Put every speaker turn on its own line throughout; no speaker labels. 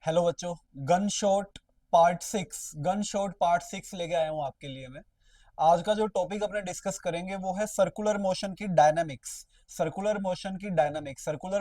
Hello बच्चों। Gun shot part 6 लेके आया हूँ आपके लिए मैं। आज का जो टॉपिक अपने डिस्कस करेंगे वो है सर्कुलर मोशन की डायनामिक्स। सर्कुलर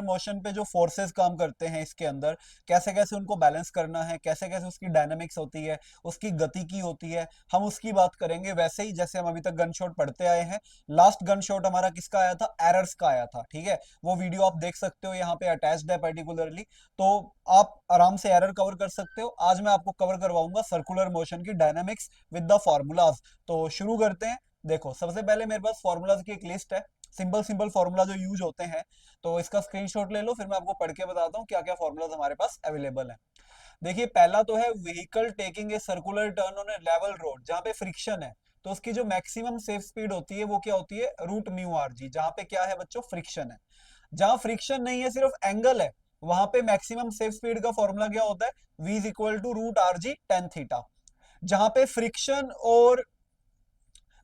मोशन पे जो फोर्सेस काम करते हैं इसके अंदर, कैसे कैसे उनको बैलेंस करना है, कैसे कैसे उसकी डायनामिक्स होती है, उसकी गति की होती है, हम उसकी बात करेंगे। वैसे ही जैसे हम अभी तक गन शॉट पढ़ते आए हैं, लास्ट गन शॉट हमारा किसका आया था? एरर्स का आया था। ठीक है, वो वीडियो आप देख सकते हो, यहाँ पे अटैच्ड है पर्टिकुलरली। तो आप आराम से एरर कवर कर सकते हो। आज मैं आपको कवर करवाऊंगा सर्कुलर मोशन की डायनामिक्स विद द फॉर्मूलाज। तो शुरू करते हैं। देखो, सबसे पहले मेरे पास फॉर्मूलाज की एक लिस्ट है, सिंपल सिंपल फॉर्मूला जो यूज होते हैं। तो इसका स्क्रीनशॉट ले लो, फिर मैं आपको पढ़ के बताता हूँ क्या क्या फॉर्मूलाज हमारे पास अवेलेबल है। देखिए, पहला तो है vehicle taking a circular turn on A level road, जहाँ पे फ्रिक्शन है। तो उसकी जो मैक्सिमम सेफ स्पीड होती है वो क्या होती है? Root mu are G. जहाँ पे क्या है बच्चों? फ्रिक्शन है। जहां फ्रिक्शन नहीं है, सिर्फ एंगल है, वहां पे मैक्सिमम सेफ स्पीड का फॉर्मूला क्या होता है? v is equal to root R G tan theta. जहां पे फ्रिक्शन और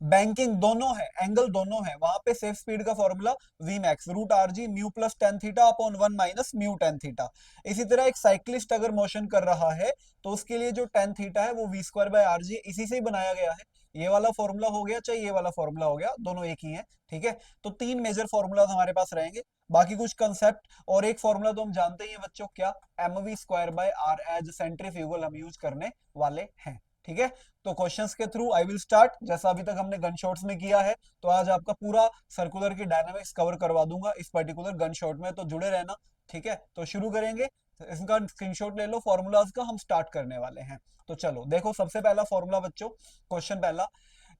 बैंकिंग दोनों है, एंगल दोनों है, वहां पे सेफ स्पीड का formula V max root R G mu plus tan theta upon one minus mu tan theta. इसी तरह एक साइक्लिस्ट अगर मोशन कर रहा है तो उसके लिए जो टेन थीटा है वो V square by are G, इसी से ही बनाया गया है। ये वाला फॉर्मूला हो गया, चाहे ये वाला फॉर्मूला हो गया, दोनों एक ही है। ठीक है, तो तीन मेजर फॉर्मूला हमारे पास रहेंगे। बाकी कुछ कंसेप्ट और एक फॉर्मूला तो हम जानते ही हैं बच्चों, क्या? M we square by R as centrifugal हम यूज करने वाले हैं। ठीक है, तो क्वेश्चंस के थ्रू आई विल स्टार्ट, जैसा अभी तक हमने गन शॉट्स में किया है। तो आज आपका पूरा सर्कुलर की डायनामिक्स कवर करवा दूंगा इस पर्टिकुलर गन शॉट में, तो जुड़े रहना। ठीक है, तो शुरू करेंगे। इसका स्क्रीनशॉट ले लो फॉर्मूलाज का, हम स्टार्ट करने वाले हैं। तो चलो देखो, सबसे पहला फॉर्मूला बच्चों, क्वेश्चन पहला।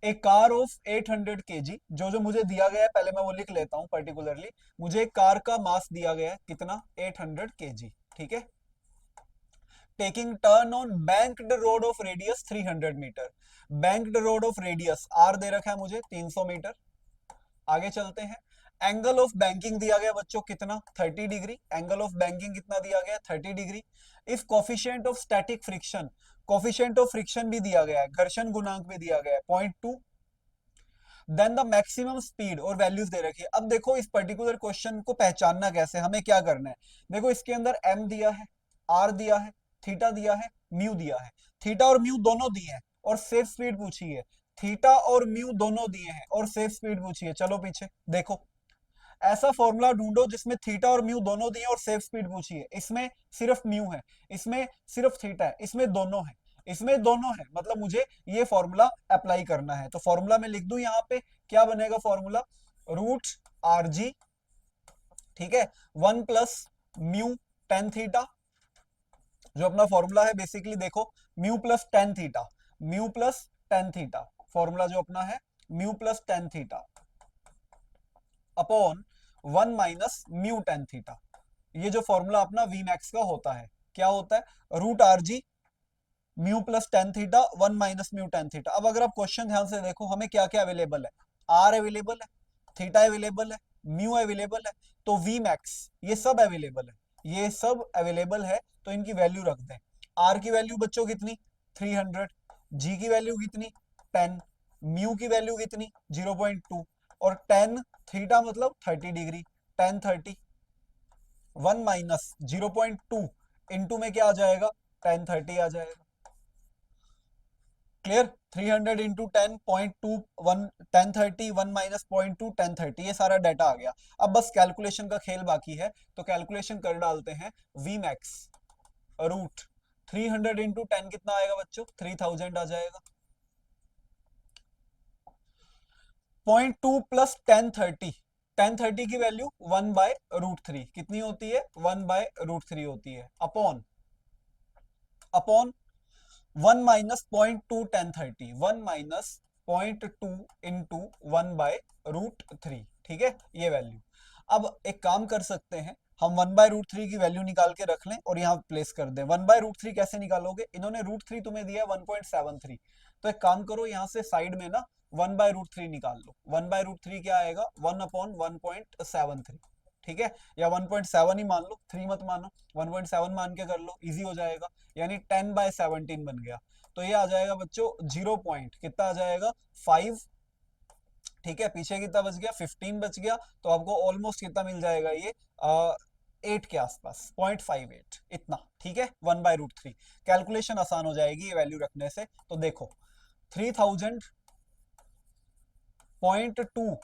ए कार ऑफ 800 केजी, जो जो मुझे दिया गया है पहले मैं वो लिख लेता हूं पर्टिकुलरली। मुझे एक कार का मास दिया गया है, कितना? 800 केजी। ठीक है, taking turn on banked road of radius 300 metre. Banked road of radius R दे रखा है मुझे 300 मीटर। आगे चलते हैं। एंगल ऑफ बैंकिंग दिया गया बच्चों, कितना? 30 डिग्री। एंगल ऑफ बैंकिंग कितना दिया गया? 30 degree. If coefficient of static friction, coefficient of friction भी दिया गया है, घर्षण गुणांक भी दिया गया है 0.2। देन द मैक्सिमम स्पीड और वैल्यूज दे रखी है। अब देखो, इस पर्टिकुलर क्वेश्चन को पहचानना कैसे, हमें क्या करना है? देखो, इसके अंदर एम दिया है, आर दिया है, थीटा दिया है, म्यू दिया है। थीटा और म्यू दोनों दिए हैं और सेफ स्पीड पूछी है। थीटा और म्यू दोनों दिए हैं और सेफ स्पीड पूछी है। चलो पीछे देखो, ऐसा फॉर्मूला ढूंढो जिसमें थीटा और म्यू दोनों दिए और सेफ स्पीड पूछी है। इसमें सिर्फ म्यू है, इसमें सिर्फ थीटा है, इसमें दोनों है, इसमें दोनों है, मतलब मुझे ये फॉर्मूला अप्लाई करना है। तो फॉर्मूला में लिख दूं यहाँ पे, क्या बनेगा फॉर्मूला? रूट आर जी, ठीक है, one plus mu tan theta. जो अपना फॉर्मूला है बेसिकली देखो, mu plus tan theta, mu plus tan theta, formula जो अपना है mu plus tan theta upon one minus mu tan theta. ये जो फॉर्मूला अपना वी मैक्स का होता है, क्या होता है? Root R G mu plus tan theta one minus mu tan theta. अब अगर आप क्वेश्चन ध्यान से देखो, हमें क्या क्या अवेलेबल है? आर अवेलेबल है, थीटा अवेलेबल है, म्यू अवेलेबल है, तो वी मैक्स, ये सब अवेलेबल है, ये सब अवेलेबल है। तो इनकी वैल्यू रख दें। आर की वैल्यू बच्चों कितनी? 300। जी की वैल्यू कितनी? 10। म्यू की वैल्यू कितनी? 0.2। और टेन थीटा मतलब 30 degree, ten 30। One minus 0.2 into में क्या आ जाएगा? टेन 30 आ जाएगा। Clear? 300 into ten point two one, ten 30, one minus point two tan 30, ये सारा डाटा आ गया। अब बस कैलकुलेशन का खेल बाकी है, तो कैलकुलेशन कर डालते हैं। V max root 300 into tan कितना आएगा बच्चों? 3000 आ जाएगा। Point two plus tan 30, tan 30 की वैल्यू वन बाय रूट थ्री कितनी होती है? वन बाय रूट थ्री होती है, upon upon one minus point two tan 30, one minus point two into one by root three. ठीक है, ये वैल्यू। अब एक काम कर सकते हैं, हम वन बाय रूट थ्री की वैल्यू निकाल के रख लें और यहाँ प्लेस कर दें। वन बाय रूट थ्री कैसे निकालोगे? इन्होंने रूट थ्री तुम्हें दिया है 1.73, तो एक काम करो, यहाँ से साइड में ना वन बाय रूट थ्री निकाल लो। वन बाय रूट थ्री क्या आएगा? One upon 1.73। ठीक है, या 1.7 ही मान लो, थ्री मत मानो, 1.7 मान के कर लो, इजी हो जाएगा। यानी 10/17 बन गया। तो ये आ जाएगा बच्चों 0 पॉइंट कितना आ जाएगा? 5। ठीक है, पीछे कितना बच गया? 15 बच गया। तो आपको ऑलमोस्ट कितना मिल जाएगा ये? 8 के आसपास, 0.58 इतना, ठीक है, 1/√3। कैलकुलेशन आसान हो जाएगी ये वैल्यू रखने से। तो देखो 3000.2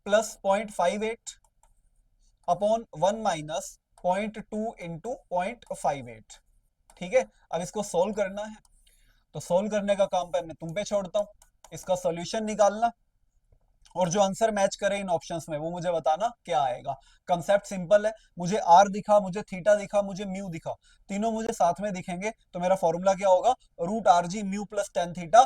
प्लस 0.58 अपॉन 1 माइनस 0.2 इंटू 0.58, ठीक है। अब इसको सोल्व करना है, तो सोल्व करने का काम मैं तुम पे छोड़ता हूं, इसका सॉल्यूशन निकालना, और जो आंसर मैच करे इन ऑप्शंस में वो मुझे बताना क्या आएगा। कंसेप्ट सिंपल है, मुझे आर दिखा, मुझे थीटा दिखा, मुझे म्यू दिखा, तीनों मुझे साथ में दिखेंगे, तो मेरा फॉर्मूला क्या होगा, root R G mu plus tan theta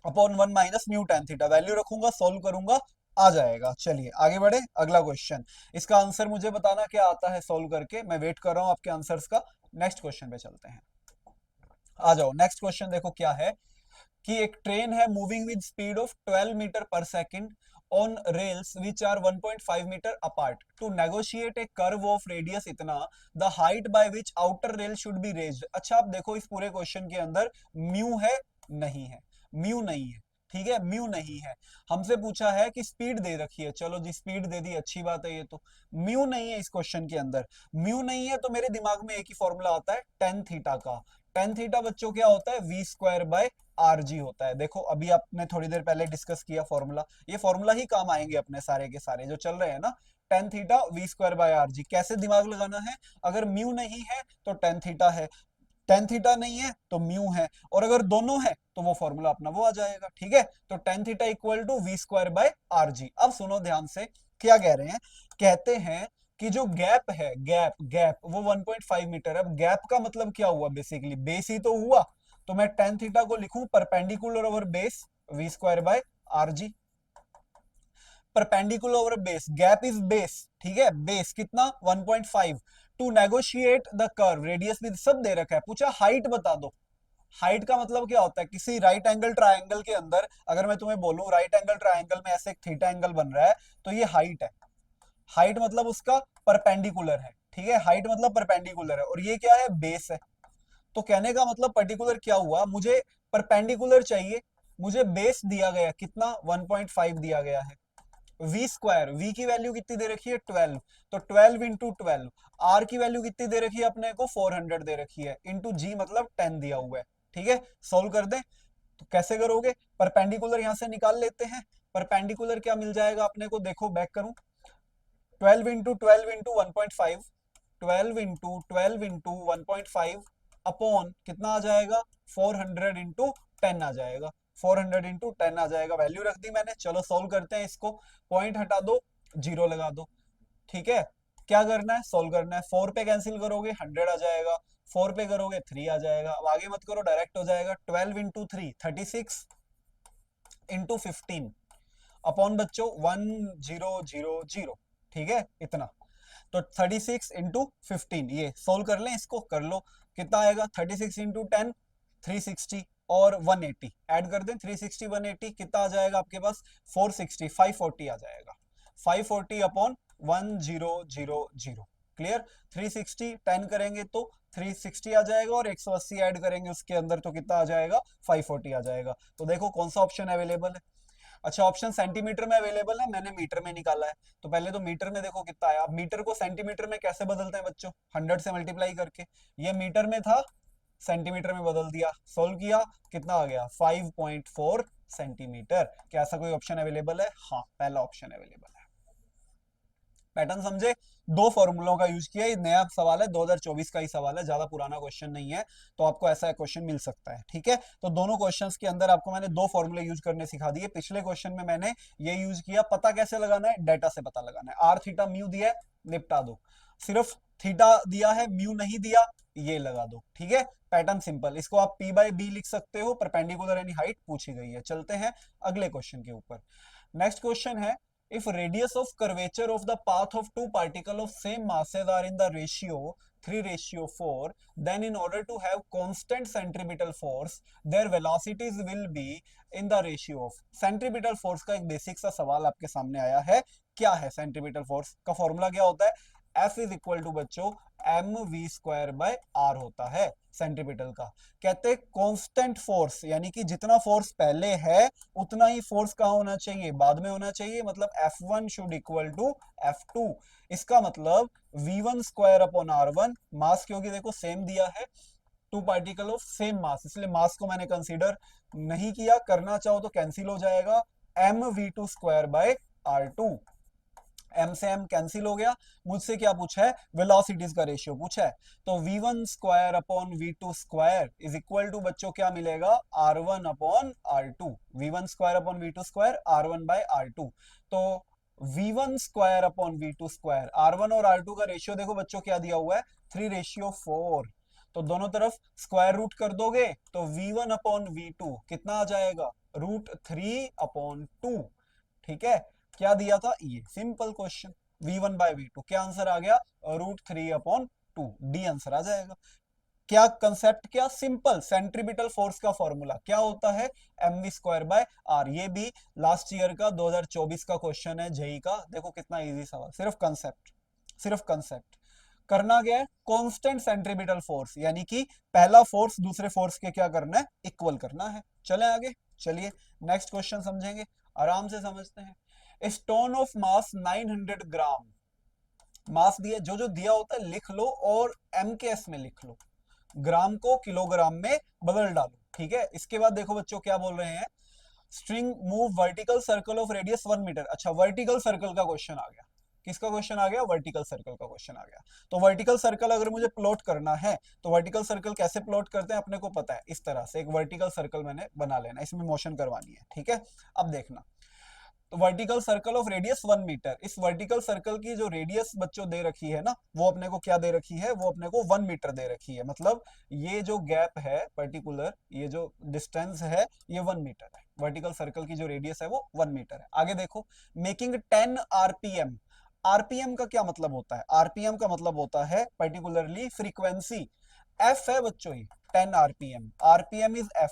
upon 1 minus mu tan theta. Value रखूंगा, सोल्व करूंगा, आ जाएगा। चलिए आगे बढ़े, अगला क्वेश्चन, इसका आंसर मुझे बताना क्या आता है सोल्व करके, मैं वेट कर रहा हूं आपके आंसर्स का। नेक्स्ट क्वेश्चन पे चलते हैं, आ जाओ। नेक्स्ट क्वेश्चन देखो क्या है, कि एक ट्रेन है moving with speed of 12 meter पर second on rails which are 1.5 meter apart to negotiate a curve of radius इतना, the height by which outer rail should be raised. अच्छा आप देखो इस पूरे क्वेश्चन के अंदर म्यू है, नहीं है, म्यू नहीं है, ठीक है, म्यू नहीं है। हमसे पूछा है कि स्पीड दे रखी है, चलो जी स्पीड दे दी, अच्छी बात है। ये तो म्यू नहीं है इस क्वेश्चन के अंदर, म्यू नहीं है, तो मेरे दिमाग में एक ही फॉर्मूला आता है टेन थीटा का। टेन थीटा बच्चों क्या होता है, v square by are g होता है। देखो अभी आपने थोड़ी देर पहले डिस्कस किया फॉर्मूला, ये फॉर्मूला ही काम आएंगे अपने सारे के सारे जो चल रहे हैं ना। Tan theta v square by are g, कैसे दिमाग लगाना है, अगर म्यू नहीं है तो टेन थीटा है, टेन थीटा नहीं है तो म्यू है, और अगर दोनों है तो वो फॉर्मूला अपना वो आ जाएगा, ठीक है। तो tan theta equal to we square by are g. अब सुनो ध्यान से, क्या कह रहे हैं, कहते हैं कि जो गैप है, गैप गैप वो 1.5 मीटर है। अब गैप का मतलब क्या हुआ, बेसिकली बेस ही तो हुआ, तो मैं टेन थीटा को लिखूं perpendicular over base v square by are g. Perpendicular over base, gap is base, ठीक है, बेस कितना 1.5, to negotiate the curve radius with, सब दे रखा है, पूछा हाइट बता दो। हाइट का मतलब क्या होता है, किसी राइट एंगल ट्रायंगल के अंदर अगर मैं तुम्हें बोलूं राइट एंगल ट्रायंगल में ऐसे एक थीटा एंगल बन रहा है, तो ये हाइट है। हाइट मतलब उसका परपेंडिकुलर है, ठीक है, हाइट मतलब परपेंडिकुलर है, और ये क्या है, बेस है। तो कहने का मतलब पर्टिकुलर क्या हुआ, मुझे परपेंडिकुलर चाहिए, मुझे बेस दिया गया कितना 1.5 दिया गया है, वी स्क्वायर, वी की वैल्यू कितनी दे रखी है 12, तो 12 इंटू 12, आर की वैल्यू कितनी दे रखी है अपने को 400 दे रखी है, इंटू जी मतलब 10 दिया हुआ है, ठीक है। सोल्व कर दे, तो कैसे करोगे, परपेंडिकुलर यहां से निकाल लेते हैं। परपेंडिकुलर क्या मिल जाएगा अपने को, देखो बैक करूं, 12 into 12 into 1.5, 12 into 12 into 1.5 upon कितना आ जाएगा 400 इंटू 10 आ जाएगा, 400 इंटू 10 आ जाएगा। वैल्यू रख दी मैंने, चलो सोल्व करते हैं इसको, पॉइंट हटा दो, जीरो लगा दो, ठीक है। क्या करना है, सोल्व करना है, 4 पे कैंसिल करोगे 100 आ जाएगा, 4 पे करोगे 3 आ जाएगा। अब आगे मत करो, डायरेक्ट हो जाएगा, 12 इंटू 3 36 इंटू 15 अपॉन बच्चों 1000, ठीक है इतना। तो 36 इंटू 15, ये सोल्व कर लें, इसको कर लो, कितना आएगा 36 इंटू 10 360, और 180 ऐड कर दें, 360 180 कितना आ जाएगा आपके पास 460, 540 आ जाएगा, 540 अपॉन 1000, क्लियर। 360 10 करेंगे तो 360 आ जाएगा, और 180 ऐड करेंगे उसके अंदर तो कितना आ जाएगा 540 आ जाएगा। तो देखो कौन सा ऑप्शन अवेलेबल है। अच्छा ऑप्शन सेंटीमीटर में अवेलेबल है, मैंने मीटर में निकाला है, तो पहले तो मीटर में देखो कितना आया। अब मीटर को सेंटीमीटर में कैसे बदलते हैं बच्चों, 100 से मल्टीप्लाई करके, ये मीटर में था सेंटीमीटर में बदल दिया, सोल्व किया, कितना आ गया 5.4 सेंटीमीटर। क्या ऐसा कोई ऑप्शन अवेलेबल है, हाँ पहला ऑप्शन अवेलेबल है। पैटर्न समझे, दो फॉर्मूलों का यूज किया, ये नया सवाल है 2024 का ही सवाल है, ज्यादा पुराना क्वेश्चन नहीं है, तो आपको ऐसा क्वेश्चन मिल सकता है, ठीक है। तो दोनों क्वेश्चंस के अंदर आपको मैंने दो फॉर्मूले यूज करने सिखा दिए। पिछले क्वेश्चन में मैंने ये यूज किया, पता कैसे लगाना है, डेटा से पता लगाना है, आर थीटा म्यू दिया है, निपटा दो, सिर्फ थीटा दिया है म्यू नहीं दिया, ये लगा दो, ठीक है। पैटर्न सिंपल, इसको आप पी बाई बी लिख सकते हो, परपेंडिकुलर यानी हाइट पूछी गई है। चलते हैं अगले क्वेश्चन के ऊपर। नेक्स्ट क्वेश्चन है, if radius of curvature of the path of two particles of same masses are in the ratio 3:4, then in order to have constant centripetal force their velocities will be in the ratio of। centripetal force का एक basic सा सवाल आपके सामने आया है, क्या है सेंट्रीपिटल फोर्स का फॉर्मूला क्या होता है, F इज इक्वल टू बच्चों mv² r होता है सेंट्रीपिटल का। कहते हैं कांस्टेंट फोर्स, यानी कि जितना फोर्स पहले है उतना ही फोर्स कहाँ होना चाहिए, बाद में होना चाहिए। मतलब F1 should equal to F2। इसका मतलब v1² अपॉन r1 मास, क्योंकि देखो सेम दिया है, two particle of same mass, इसलिए मास को मैंने कंसीडर नहीं किया, करना चाहो तो कैंसिल हो जाएगा, mv2² r2। एम से एम कैंसिल हो गया। मुझसे क्या पूछा है, वेलोसिटीज का रेशियो पूछा है, तो v1² upon v2² is equal to बच्चों क्या मिलेगा, r1 upon r2। v1² upon v2² r1 bye r2। तो v1² अपॉन v2² r1 और r2 का रेशियो देखो बच्चों क्या दिया हुआ है, 3:4। तो दोनों तरफ स्क्वायर रूट कर दोगे तो v1 अपॉन v2 कितना आ जाएगा, √3/2। ठीक है, क्या दिया था ये, सिंपल क्वेश्चन, v1/v2 क्या आंसर आ गया, √3/2। डी आंसर आ जाएगा। क्या कंसेप्ट, क्या सिंपल, सेंट्रीपिटल फोर्स का फॉर्मूला क्या होता है, mv²/r। ये भी लास्ट ईयर का 2024 का क्वेश्चन है जेई का, देखो कितना इजी सवाल, सिर्फ कंसेप्ट, सिर्फ कंसेप्ट। करना क्या है, कांस्टेंट सेंट्रीपिटल फोर्स, यानी कि पहला फोर्स दूसरे फोर्स के क्या करना है, इक्वल करना है। चले आगे, चलिए नेक्स्ट क्वेश्चन समझेंगे, आराम से समझते हैं। स्टोन ऑफ मास 900 ग्राम, मास दिया, जो जो दिया होता है लिख लो और एमकेएस में लिख लो, ग्राम को किलोग्राम में बदल डालो। ठीक है, इसके बाद देखो बच्चों क्या बोल रहे हैं, string move vertical circle of radius 1 metre. अच्छा, वर्टिकल सर्कल का क्वेश्चन आ गया, किसका क्वेश्चन आ गया, वर्टिकल सर्कल का क्वेश्चन आ गया। तो वर्टिकल सर्कल अगर मुझे प्लॉट करना है तो वर्टिकल सर्कल कैसे प्लॉट करते हैं अपने को पता है, इस तरह से एक वर्टिकल सर्कल मैंने बना लेना, इसमें मोशन करवानी है। ठीक है, अब देखना, तो vertical circle of radius 1 metre, इस वर्टिकल सर्कल की जो रेडियस बच्चों दे रखी है ना, वो अपने को क्या दे रखी है, वो अपने को 1 मीटर दे रखी है। मतलब ये जो गैप है पर्टिकुलर, ये जो डिस्टेंस है ये 1 मीटर है, वर्टिकल सर्कल की जो रेडियस है वो 1 मीटर है। आगे देखो, मेकिंग 10 आरपीएम। आरपीएम का क्या मतलब होता है, आरपीएम का मतलब होता है पर्टिकुलरली फ्रीक्वेंसी, एफ है बच्चों ही 10 RPM, RPM is F,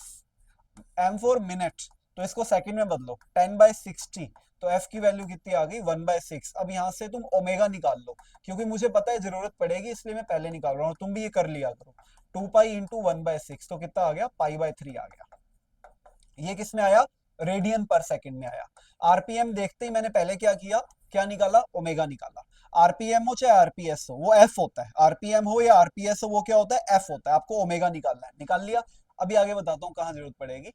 M for minute, तो इसको सेकंड में बदलो, 10/60, तो एफ की वैल्यू कितनी आ गई, 1/6। अब यहां से तुम ओमेगा निकाल लो, क्योंकि मुझे पता है जरूरत पड़ेगी इसलिए मैं पहले निकाल रहा हूं, तुम भी ये कर लिया करो। 2 पाई इंटू 1/6, तो कितना आ गया, पाई/3 आ गया। ये किस में आया, रेडियन पर सेकंड में आया। आरपीएम देखते ही मैंने पहले क्या किया, क्या निकाला, ओमेगा निकाला। आरपीएम हो चाहे आरपीएस हो वो एफ होता है, आरपीएम हो या आरपीएस हो वो क्या होता है, एफ होता है। आपको ओमेगा निकालना है, निकाल लिया। अभी आगे बताता हूँ कहाँ जरूरत पड़ेगी।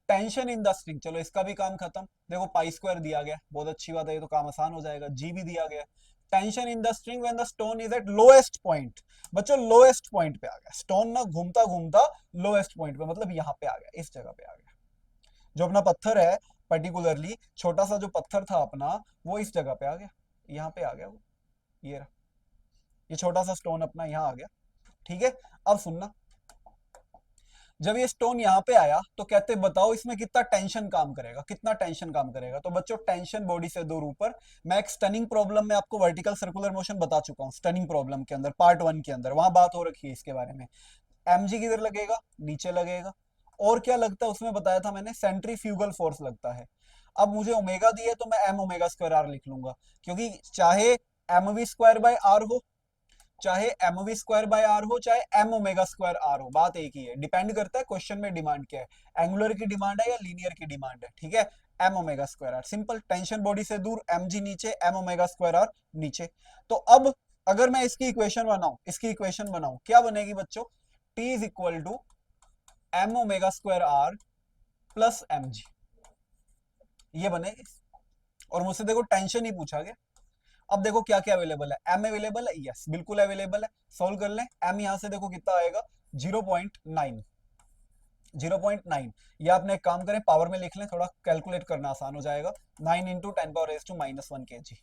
टेंशन इन द स्ट्रिंग, चलो इसका भी काम खत्म। देखो पाई² दिया गया, बहुत अच्छी बात है, ये तो काम आसान हो जाएगा। जी भी दिया गया, tension in the string when the stone is eight lowest point. बच्चों लोएस्ट पॉइंट पे आ गया स्टोन ना, घूमता घूमता लोएस्ट पॉइंट पे, मतलब यहाँ पे आ गया, इस जगह पे आ गया। जो अपना पत्थर है पर्टिकुलरली छोटा सा जो पत्थर था अपना, वो इस जगह पे आ गया, यहाँ पे आ गया वो, ये रहा, ये छोटा सा स्टोन अपना यहाँ आ गया। ठीक है, अब सुनना, जब ये स्टोन यहाँ पे आया तो कहते बताओ इसमें कितना टेंशन काम करेगा, कितना टेंशन काम करेगा। तो बच्चों टेंशन बॉडी से दूर ऊपर, मैं एक स्टनिंग प्रॉब्लम में आपको वर्टिकल सर्कुलर मोशन बता चुका हूँ, स्टनिंग प्रॉब्लम के अंदर पार्ट 1 के अंदर, वहां बात हो रखी है इसके बारे में। mg किधर लगेगा, नीचे लगेगा। और क्या लगता है उसमें बताया था मैंने, सेंट्रीफ्यूगल फोर्स लगता है। अब मुझे ओमेगा दी है तो मैं m⍵² r लिख लूंगा, क्योंकि चाहे mv²/r हो, चाहे mv²/r हो, चाहे m⍵²r हो, बात एक ही है। डिपेंड करता है क्वेश्चन में डिमांड क्या है, एंगुलर की डिमांड है या लीनियर की डिमांड है। ठीक है, m⍵²r सिंपल, टेंशन बॉडी से दूर, mg नीचे, m⍵²r नीचे। तो अब अगर मैं इसकी इक्वेशन बनाऊं, इसकी इक्वेशन बनाऊं, क्या बनेगी बच्चों, t is equal to m⍵²r plus mg, ये बनेगी। और मुझसे देखो टेंशन ही पूछा गया। अब देखो क्या क्या अवेलेबल है, m अवेलेबल है, यस बिल्कुल अवेलेबल है, सोल्व कर लें। m यहां से देखो कितना आएगा, 0.9, 0.9। या आपने एक काम करें पावर में लिख लें, थोड़ा कैलकुलेट करना आसान हो जाएगा, 9 इंटू 10⁻⁻⁻1 kg।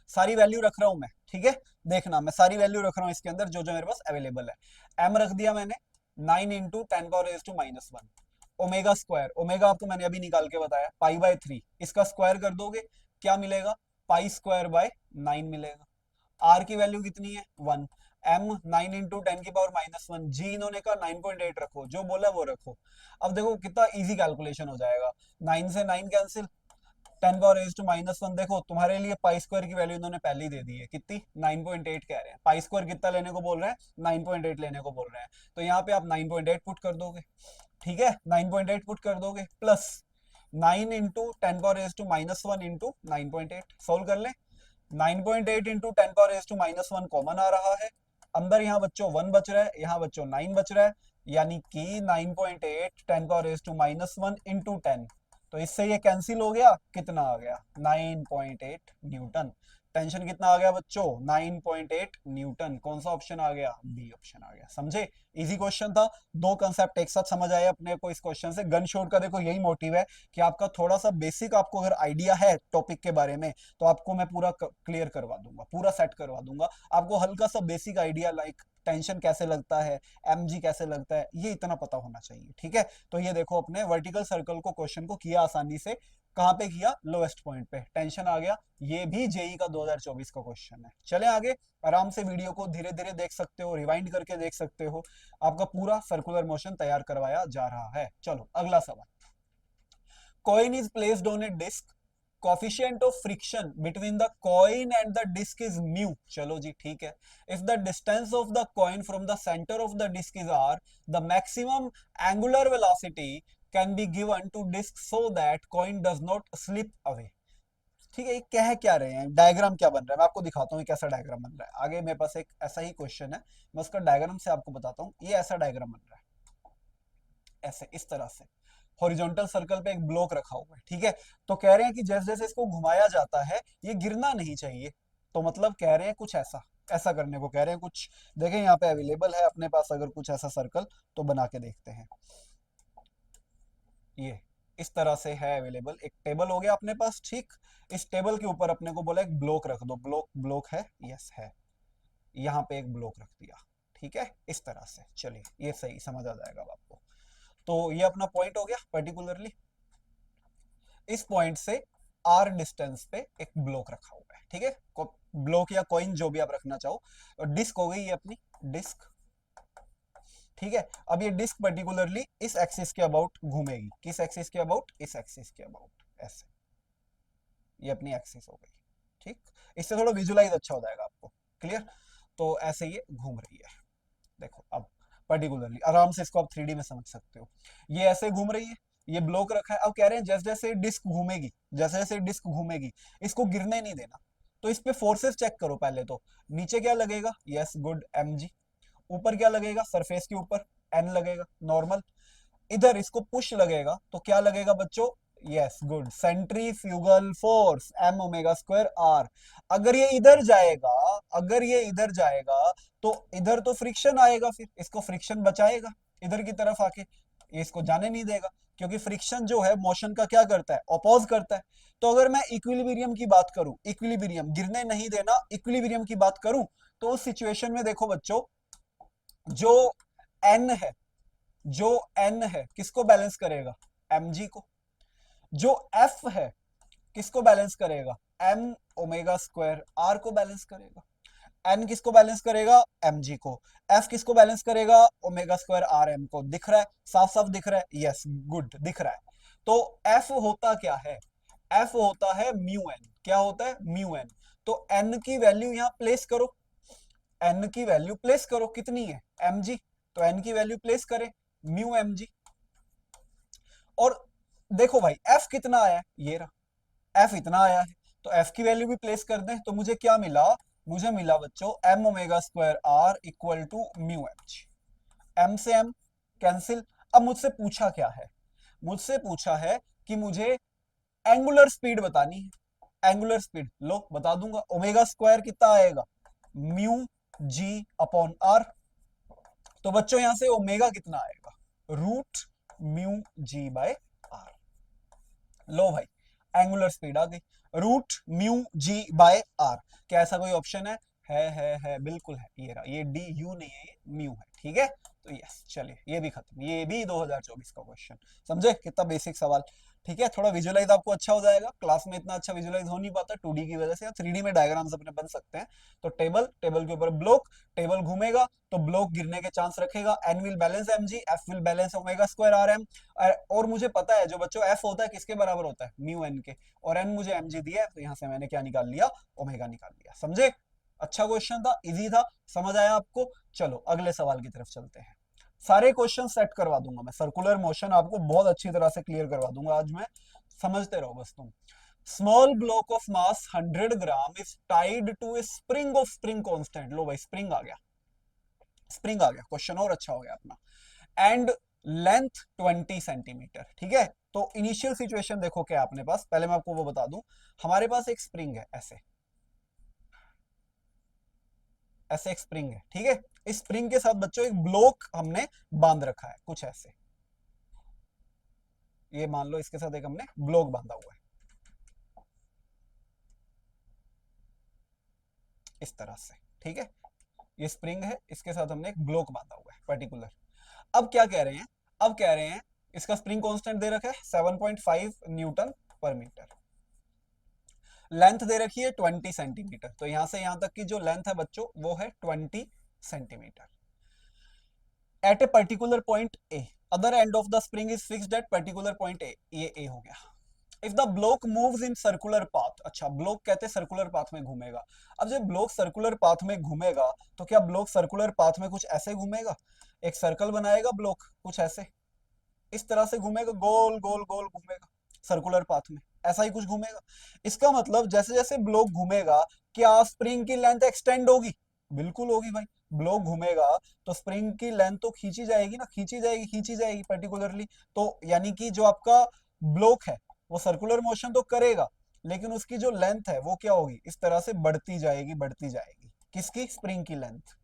सारी वैल्यू रख रहा हूं मैं, ठीक है, देखना मैं सारी वैल्यू रख रहा हूं इसके अंदर जो जो मेरे पास अवेलेबल है। m रख दिया मैंने 9 इंटू 10⁻⁻1, ओमेगा², ओमेगा आपको मैंने अभी निकाल के बताया, पाई/3, इसका स्क्वायर कर दोगे क्या मिलेगा, पाई²/9 मिलेगा। आर की वैल्यू कितनी है, 1, m 9 इंटू 10⁻⁻1, जी इन्होंने कहा 9.8 रखो, जो बोला वो रखो। अब देखो कितना इजी कैलकुलेशन हो जाएगा, 9 से 9 कैंसिल, 10 पावर रेज टू -1, देखो तुम्हारे लिए पाई स्क्वायर की वैल्यू इन्होंने पहले ही दे दी है, कितनी 9.8 कह रहे हैं, पाई स्क्वायर कितना लेने को बोल रहे हैं, 9.8 लेने को बोल रहे हैं, तो यहाँ पे आप 9.8 पुट कर दोगे, ठीक है, 9.8 पुट कर दोगे, plus 9 into 10 power raise to -1 into 9.8, solve कर ले, 9.8 into 10 power raise to -1 common आ रहा है, अंदर यहाँ बच्चों 1 बच रहा है, यहाँ बच्चों 9 बच रहा है, यानी कि 9.8 10 पावर रेज टू -1 इंटू 10, तो इससे ये कैंसिल हो गया, कितना आ गया 9.8 न्यूटन। टेंशन कितना आ गया बच्चों 9.8 न्यूटन। कौन सा ऑप्शन आ गया, बी ऑप्शन आ गया। समझे, इजी क्वेश्चन था, दो कंसेप्ट एक साथ समझ आए अपने को इस क्वेश्चन से। गन शॉट का देखो यही मोटिव है कि आपका थोड़ा सा बेसिक आपको अगर आइडिया है टॉपिक के बारे में तो आपको मैं पूरा क्लियर करवा दूंगा, पूरा सेट करवा दूंगा, आपको हल्का सा बेसिक आइडिया लाइक टेंशन कैसे लगता है, एमजी कैसे लगता है, ये इतना पता होना चाहिए, ठीक है। तो ये देखो अपने वर्टिकल सर्कल को क्वेश्चन को किया आसानी से, कहां पे किया, लोएस्ट पॉइंट पे, टेंशन आ गया। ये भी जेई का 2024 का क्वेश्चन है। चले आगे, आराम से वीडियो को धीरे धीरे देख सकते हो, रिवाइंड करके देख सकते हो, आपका पूरा सर्कुलर मोशन तैयार करवाया जा रहा है। चलो अगला सवाल, coin is placed on a disc, coefficient of friction between the coin and the disc is mu, चलो जी ठीक है, if the distance of the coin from the center of the disc is r, the maximum angular velocity can be given to disc so that coin does not slip away। ठीक है, ये कह क्या रहे हैं, डायग्राम क्या बन रहा है, मैं आपको दिखाता हूँ कैसा डायग्राम बन रहा है। आगे मेरे पास एक ऐसा ही क्वेश्चन है, मैं उसका डायग्राम से आपको बताता हूँ। ये ऐसा डायग्राम बन रहा है, ऐसे इस तरह से हॉरिजॉन्टल सर्कल पे एक ब्लॉक रखा हुआ है, ठीक है। तो कह रहे हैं कि जैसे जैसे इसको घुमाया जाता है ये गिरना नहीं चाहिए, तो मतलब कह रहे हैं कुछ ऐसा, ऐसा करने को कह रहे हैं कुछ। देखें यहाँ पे अवेलेबल है अपने पास अगर कुछ ऐसा सर्कल, तो बना के देखते हैं। ये इस तरह से है अवेलेबल, एक टेबल हो गया अपने पास, ठीक। इस टेबल के ऊपर अपने को बोला एक ब्लॉक रख दो, ब्लॉक ब्लॉक है, यस है, यहाँ पे एक ब्लॉक रख दिया, ठीक है, इस तरह से। चलिए ये सही समझ आ जाएगा अब आपको। तो ये अपना पॉइंट हो गया पर्टिकुलरली, इस पॉइंट से आर डिस्टेंस पे एक ब्लॉक रखा हुआ है, ठीक है, ब्लॉक या कॉइन जो भी आप रखना चाहो। और डिस्क हो गई ये अपनी डिस्क, ठीक है। अब ये डिस्क पर्टिकुलरली इस एक्सिस के अबाउट घूमेगी, किस एक्सिस के अबाउट, इस एक्सिस के अबाउट, ऐसे, ये अपनी एक्सिस हो गई, ठीक। इससे थोड़ा विजुलाइज अच्छा हो जाएगा आपको, क्लियर। तो ऐसे ये घूम रही है, देखो अब पर्टिकुलरली आराम से इसको आप 3D में समझ सकते हो। ये ऐसे घूम रही है, ये ब्लॉक रखा है, अब कह रहे हैं जैसे जैसे डिस्क घूमेगी, जैसे जैसे डिस्क घूमेगी इसको गिरने नहीं देना। तो इस पे फोर्सेस चेक करो पहले तो, नीचे क्या लगेगा, यस गुड mg, ऊपर क्या लगेगा, सरफेस के ऊपर n लगेगा नॉर्मल, इधर इसको पुश लगेगा तो क्या लगेगा बच्चों, yes good centrifugal force m omega square r। अगर ये इधर जाएगा, अगर ये इधर जाएगा तो इधर तो फ्रिक्शन आएगा, फिर इसको फ्रिक्शन बचाएगा इधर की तरफ आके, ये इसको जाने नहीं देगा, क्योंकि फ्रिक्शन जो है मोशन का क्या करता है, अपोज करता है। तो अगर मैं इक्विलिब्रियम की बात करूं, इक्विलिब्रियम गिरने नहीं देना, इक्विलिब्रियम की बात करूं, तो उस सिचुएशन में देखो बच्चों, जो n है, जो n है किसको बैलेंस करेगा, mg को। जो f है किसको बैलेंस करेगा, m ओमेगा स्क्वायर r को बैलेंस करेगा। n किसको बैलेंस करेगा, mg को। f किसको बैलेंस करेगा, ओमेगा स्क्वायर rm को। दिख रहा है, साफ साफ दिख रहा है, यस गुड दिख रहा है। तो f होता क्या है, f होता है म्यू n, क्या होता है म्यू n। तो n की वैल्यू यहां प्लेस करो, n की वैल्यू प्लेस करो, कितनी है mg, तो n की वैल्यू प्लेस करें म्यू mg। और देखो भाई f कितना आया है, ये रहा, f इतना आया है, तो f की वैल्यू भी प्लेस कर दें, तो मुझे क्या मिला, मुझे मिला बच्चों m omega square r equal to mu mg। m से m कैंसिल। अब मुझसे पूछा क्या है, मुझसे पूछा है कि मुझे एंगुलर स्पीड बतानी है, एंगुलर स्पीड लो बता दूंगा, ओमेगा स्क्वायर कितना आएगा, म्यू जी अपॉन आर। तो बच्चों यहां से ओमेगा कितना आएगा, root mu g by r. लो भाई एंगुलर स्पीड आ गई, root mu g by are. क्या ऐसा कोई ऑप्शन है, है बिल्कुल है, ये रहा, ये डी यू नहीं है, ये म्यू है, ठीक है। तो यस, चलिए ये भी खत्म, ये भी 2024 का क्वेश्चन। समझे कितना बेसिक सवाल। ठीक है, थोड़ा विजुअलाइज आपको अच्छा हो जाएगा, क्लास में इतना अच्छा विजुअलाइज हो नहीं पाता 2D की वजह से, या 3D में डायग्राम्स अपने बन सकते हैं। तो टेबल, टेबल के ऊपर ब्लॉक, टेबल घूमेगा तो ब्लॉक गिरने के चांस रखेगा, N will balance M G, F will balance omega square R M. और मुझे पता है जो बच्चों एफ होता है किसके बराबर होता है, म्यू एन के, और एन मुझे एम जी दिया है, तो यहाँ से मैंने क्या निकाल लिया, ओमेगा निकाल लिया। समझे, अच्छा क्वेश्चन था, इजी था, समझ आया आपको। चलो अगले सवाल की तरफ चलते हैं। सारे क्वेश्चन सेट करवा दूंगा मैं, सर्कुलर मोशन आपको बहुत अच्छी तरह से क्लियर करवा दूंगा आज मैं, समझते रहो बस तुम। Small block of mass 100 gram is tied to a spring of spring constant, लो भाई स्प्रिंग आ गया, स्प्रिंग आ गया, क्वेश्चन और अच्छा हो गया अपना। एंड लेंथ 20 सेंटीमीटर, ठीक है। तो इनिशियल सिचुएशन देखो क्या है अपने पास, पहले मैं आपको वो बता दूं। हमारे पास एक स्प्रिंग है, ऐसे ऐसे एक स्प्रिंग है, ठीक है। इस स्प्रिंग के साथ बच्चों एक ब्लॉक हमने बांध रखा है, कुछ ऐसे, ये मान लो इसके साथ एक हमने ब्लॉक बांधा हुआ है, इस तरह से, ठीक है। ये स्प्रिंग है, इसके साथ हमने एक ब्लॉक बांधा हुआ है पर्टिकुलर। अब क्या कह रहे हैं, अब कह रहे हैं इसका स्प्रिंग कांस्टेंट दे रखा है 7.5 न्यूटन पर मीटर, लेंथ दे रखी है 20 सेंटीमीटर, तो यहां से यहां तक की जो लेंथ है बच्चों वो है 20 centimetre. At a particular point A, other end of the spring is fixed at particular point A, ये ए हो गया। If the block moves in circular path, अच्छा ब्लॉक कहते हैं सर्कुलर पाथ में घूमेगा। अब जब ब्लॉक सर्कुलर पाथ में घूमेगा तो क्या ब्लॉक सर्कुलर पाथ में कुछ ऐसे घूमेगा, एक सर्कल बनाएगा ब्लॉक कुछ ऐसे, इस तरह से घूमेगा, गोल गोल गोल घूमेगा सर्कुलर पाथ में, ऐसा ही कुछ घूमेगा। इसका मतलब जैसे जैसे ब्लॉक घूमेगा, क्या स्प्रिंग की लेंथ एक्सटेंड होगी, बिल्कुल होगी भाई। ब्लॉक घूमेगा तो स्प्रिंग की लेंथ तो खींची जाएगी ना, खींची जाएगी, खींची जाएगी पर्टिकुलरली। तो यानी कि जो आपका ब्लॉक है वो सर्कुलर मोशन तो करेगा, लेकिन उसकी जो लेंथ है वो क्या होगी, इस तरह से बढ़ती जाएगी, बढ़ती जाएगी, किसकी, स्प्रिंग की लेंथ,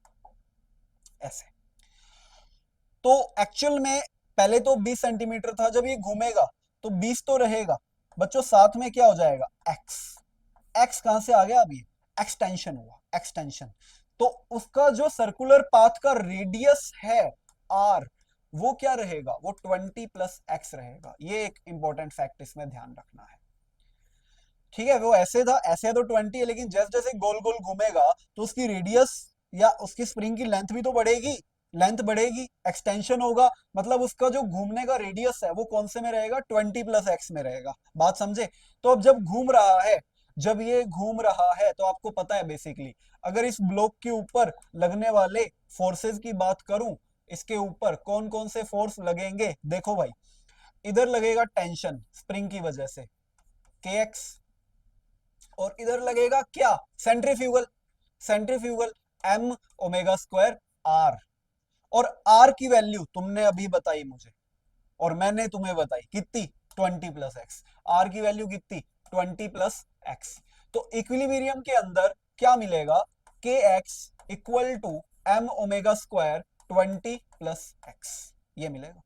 ऐसे। तो एक्चुअल में पहले तो 20 सेंटीमीटर था, जब ये घूमेगा तो 20 तो रहेगा बच्चों, साथ में क्या हो जाएगा, एक्स। एक्स कहां से आ गया, अभी एक्सटेंशन हुआ, एक्सटेंशन। तो उसका जो सर्कुलर पाथ का रेडियस है आर, वो क्या रहेगा, वो 20 प्लस एक्स रहेगा। ये एक इंपॉर्टेंट फैक्ट इसमें ध्यान रखना है, ठीक है। वो ऐसे था, ऐसे तो 20 है, लेकिन जैसे जैसे गोल गोल घूमेगा तो उसकी रेडियस या उसकी स्प्रिंग की लेंथ भी तो बढ़ेगी, लेंथ बढ़ेगी, एक्सटेंशन होगा, मतलब उसका जो घूमने का रेडियस है वो कौन से में रहेगा, 20 प्लस एक्स में रहेगा, बात समझे। तो अब जब घूम रहा है, जब ये घूम रहा है तो आपको पता है बेसिकली, अगर इस ब्लॉक के ऊपर लगने वाले फोर्सेस की बात करूं, इसके ऊपर कौन कौन से फोर्स लगेंगे, देखो भाई, इधर लगेगा टेंशन स्प्रिंग की वजह से, के एक्स, और इधर लगेगा क्या, centrifugal, centrifugal M omega square R. और आर की वैल्यू तुमने अभी बताई मुझे, और मैंने तुम्हें बताई कितनी, 20 प्लस एक्स। आर की वैल्यू कितनी, 20 प्लस एक्स। तो इक्विलिब्रियम के अंदर क्या मिलेगा, K X equal to M omega square 20 plus X, ये मिलेगा,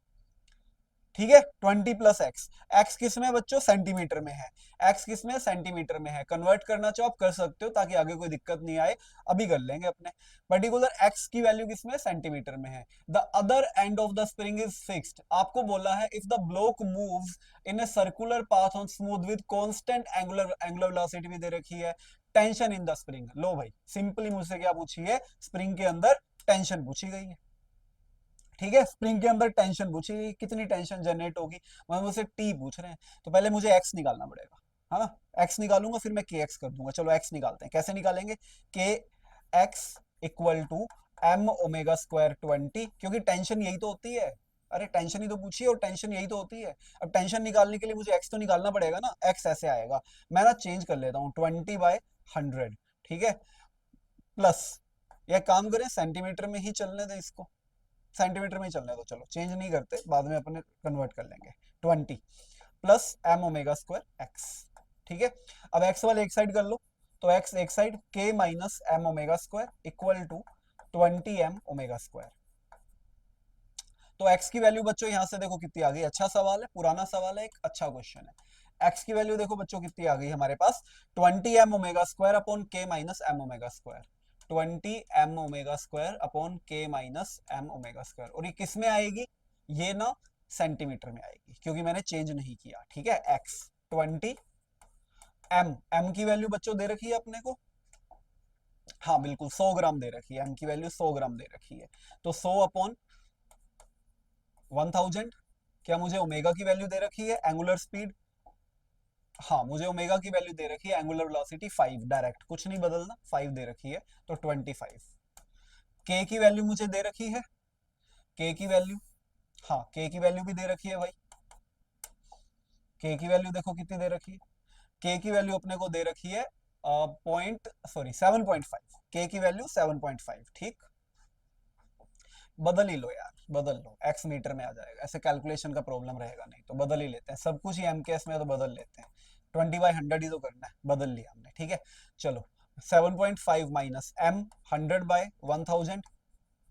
ठीक है। 20 प्लस एक्स, एक्स किस में बच्चों, सेंटीमीटर में है, एक्स किस में, सेंटीमीटर में है। कन्वर्ट करना चाहो आप कर सकते हो, ताकि आगे कोई दिक्कत नहीं आए, अभी कर लेंगे अपने। पर्टिकुलर एक्स की वैल्यू किस में, सेंटीमीटर में है। The other end of the spring is fixed, आपको बोला है if the block moves in a circular path on smooth with constant angular angular velocity भी दे रखी है, टेंशन इन द स्प्रिंग। लो भाई सिंपली मुझसे क्या पूछी है, स्प्रिंग के अंदर टेंशन पूछी गई है, ठीक है। स्प्रिंग के अंदर टेंशन पूछी, कितनी टेंशन जनरेट होगी, मतलब मुझसे टी पूछ रहे हैं, तो पहले मुझे एक्स निकालना पड़ेगा, है ना। एक्स निकालूंगा फिर मैं के एक्स कर दूंगा, चलो एक्स निकालते हैं, कैसे निकालेंगे, K X equal to M omega square 20, क्योंकि टेंशन यही तो होती है, अरे टेंशन ही तो पूछी है और टेंशन यही तो होती है। अब टेंशन निकालने के लिए मुझे एक्स तो निकालना पड़ेगा ना, एक्स ऐसे आएगा, मैं ना चेंज कर लेता हूँ 20/100, ठीक है, प्लस, यह काम करें सेंटीमीटर में ही चलने दें इसको, सेंटीमीटर में ही चलने दो, चलो चेंज नहीं करते, बाद में अपने कन्वर्ट कर लेंगे, 20 plus M omega square X, ठीक है। अब एक्स वाले एक साइड कर लो, तो एक्स एक side, K minus M omega square equal to 20 M omega square. तो एक्स की वैल्यू बच्चों यहां से देखो कितनी आ गई, अच्छा सवाल है, पुराना सवाल है, एक अच्छा क्वेश्चन है। एक्स की वैल्यू देखो बच्चों कितनी आ गई हमारे पास, 20 M omega square upon K minus M omega square, 20 m omega square upon k minus m omega square. और ये किस में आएगी, ये ना सेंटीमीटर में आएगी क्योंकि मैंने चेंज नहीं किया, ठीक है। x 20 m की वैल्यू बच्चों दे रखी है अपने को, हाँ बिल्कुल 100 ग्राम दे रखी है, m की वैल्यू 100 ग्राम दे रखी है। तो 100 अपॉन 1000, क्या मुझे ओमेगा की वैल्यू दे रखी है, एंगुलर स्पीड, हाँ मुझे ओमेगा की वैल्यू दे रखी है, एंगुलर वेलोसिटी 5, डायरेक्ट कुछ नहीं बदलना, 5 दे रखी है तो 25। के की वैल्यू मुझे दे रखी है, के की वैल्यू, हाँ के की वैल्यू भी दे रखी है भाई, के की वैल्यू देखो कितनी दे रखी है, के की वैल्यू अपने को दे रखी है पॉइंट सॉरी 7.5, के की वैल्यू 7.5, ठीक। बदल ही लो यार, बदल लो, एक्स मीटर में आ जाएगा, ऐसे कैलकुलेशन का प्रॉब्लम रहेगा नहीं, तो बदल ही लेते हैं, सब कुछ ही एमकेएस में है तो बदल लेते हैं, 20/100 ही तो करना है, बदल लिया हमने, ठीक है। चलो 7.5 माइनस m 100/1000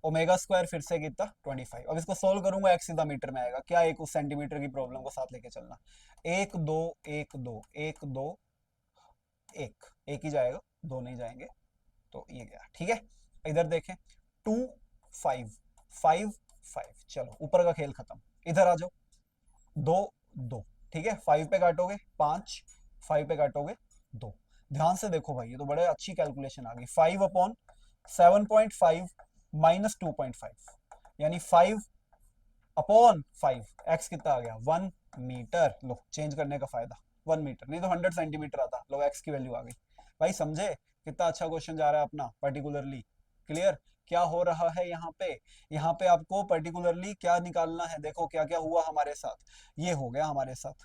ओमेगा स्क्वायर फिर से कितना 25। अब इसको सोल्व करूंगा, एक्स सीधा मीटर में आएगा, क्या एक उस सेंटीमीटर की प्रॉब्लम को साथ लेके चलना, 1 2 1 2 1 2 1, एक ही जाएगा, दो नहीं जाएंगे, तो ये गया, ठीक है। इधर देखें 2 5 5 5, चलो ऊपर का खेल खत्म, इधर आ जाओ, 2 2, ठीक है, 5 पे काटोगे 5, 5 पे काटोगे 2। ध्यान से देखो भाई, ये तो बड़े अच्छी कैलकुलेशन आ गई, 5 अपॉन 7.5 माइनस 2.5, यानी 5 अपॉन 5, एक्स कितना आ गया 1 मीटर। लो चेंज करने का फायदा, 1 मीटर नहीं तो 100 सेंटीमीटर आता, लो एक्स की वैल्यू आ गई। भाई समझे कितना अच्छा क्वेश्चन जा रहा है अपना, पर्टिकुलरली क्लियर क्या हो रहा है यहाँ पे, यहाँ पे आपको पर्टिकुलरली क्या निकालना है, देखो क्या क्या हुआ हमारे साथ, ये हो गया हमारे साथ,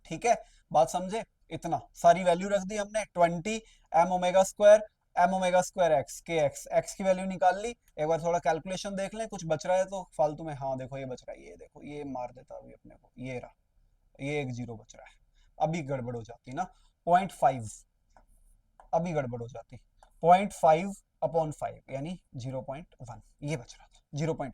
ठीक है। बात समझे, इतना सारी वैल्यू रख दी हमने, 20 m ओमेगा स्क्वायर एक्स के एक्स की वैल्यू निकाल ली। एक बार थोड़ा कैलकुलेशन देख लें, कुछ बच रहा है तो फालतू में, हाँ देखो ये बच रहा है, ये देखो ये मार देता अभी अपने को, ये रहा, ये एक जीरो बच रहा है, अभी गड़बड़ हो जाती ना, 0.5, अभी गड़बड़ हो जाती, 0.5 अपॉन 5 यानी 0.1, ये बच रहा था 0.1,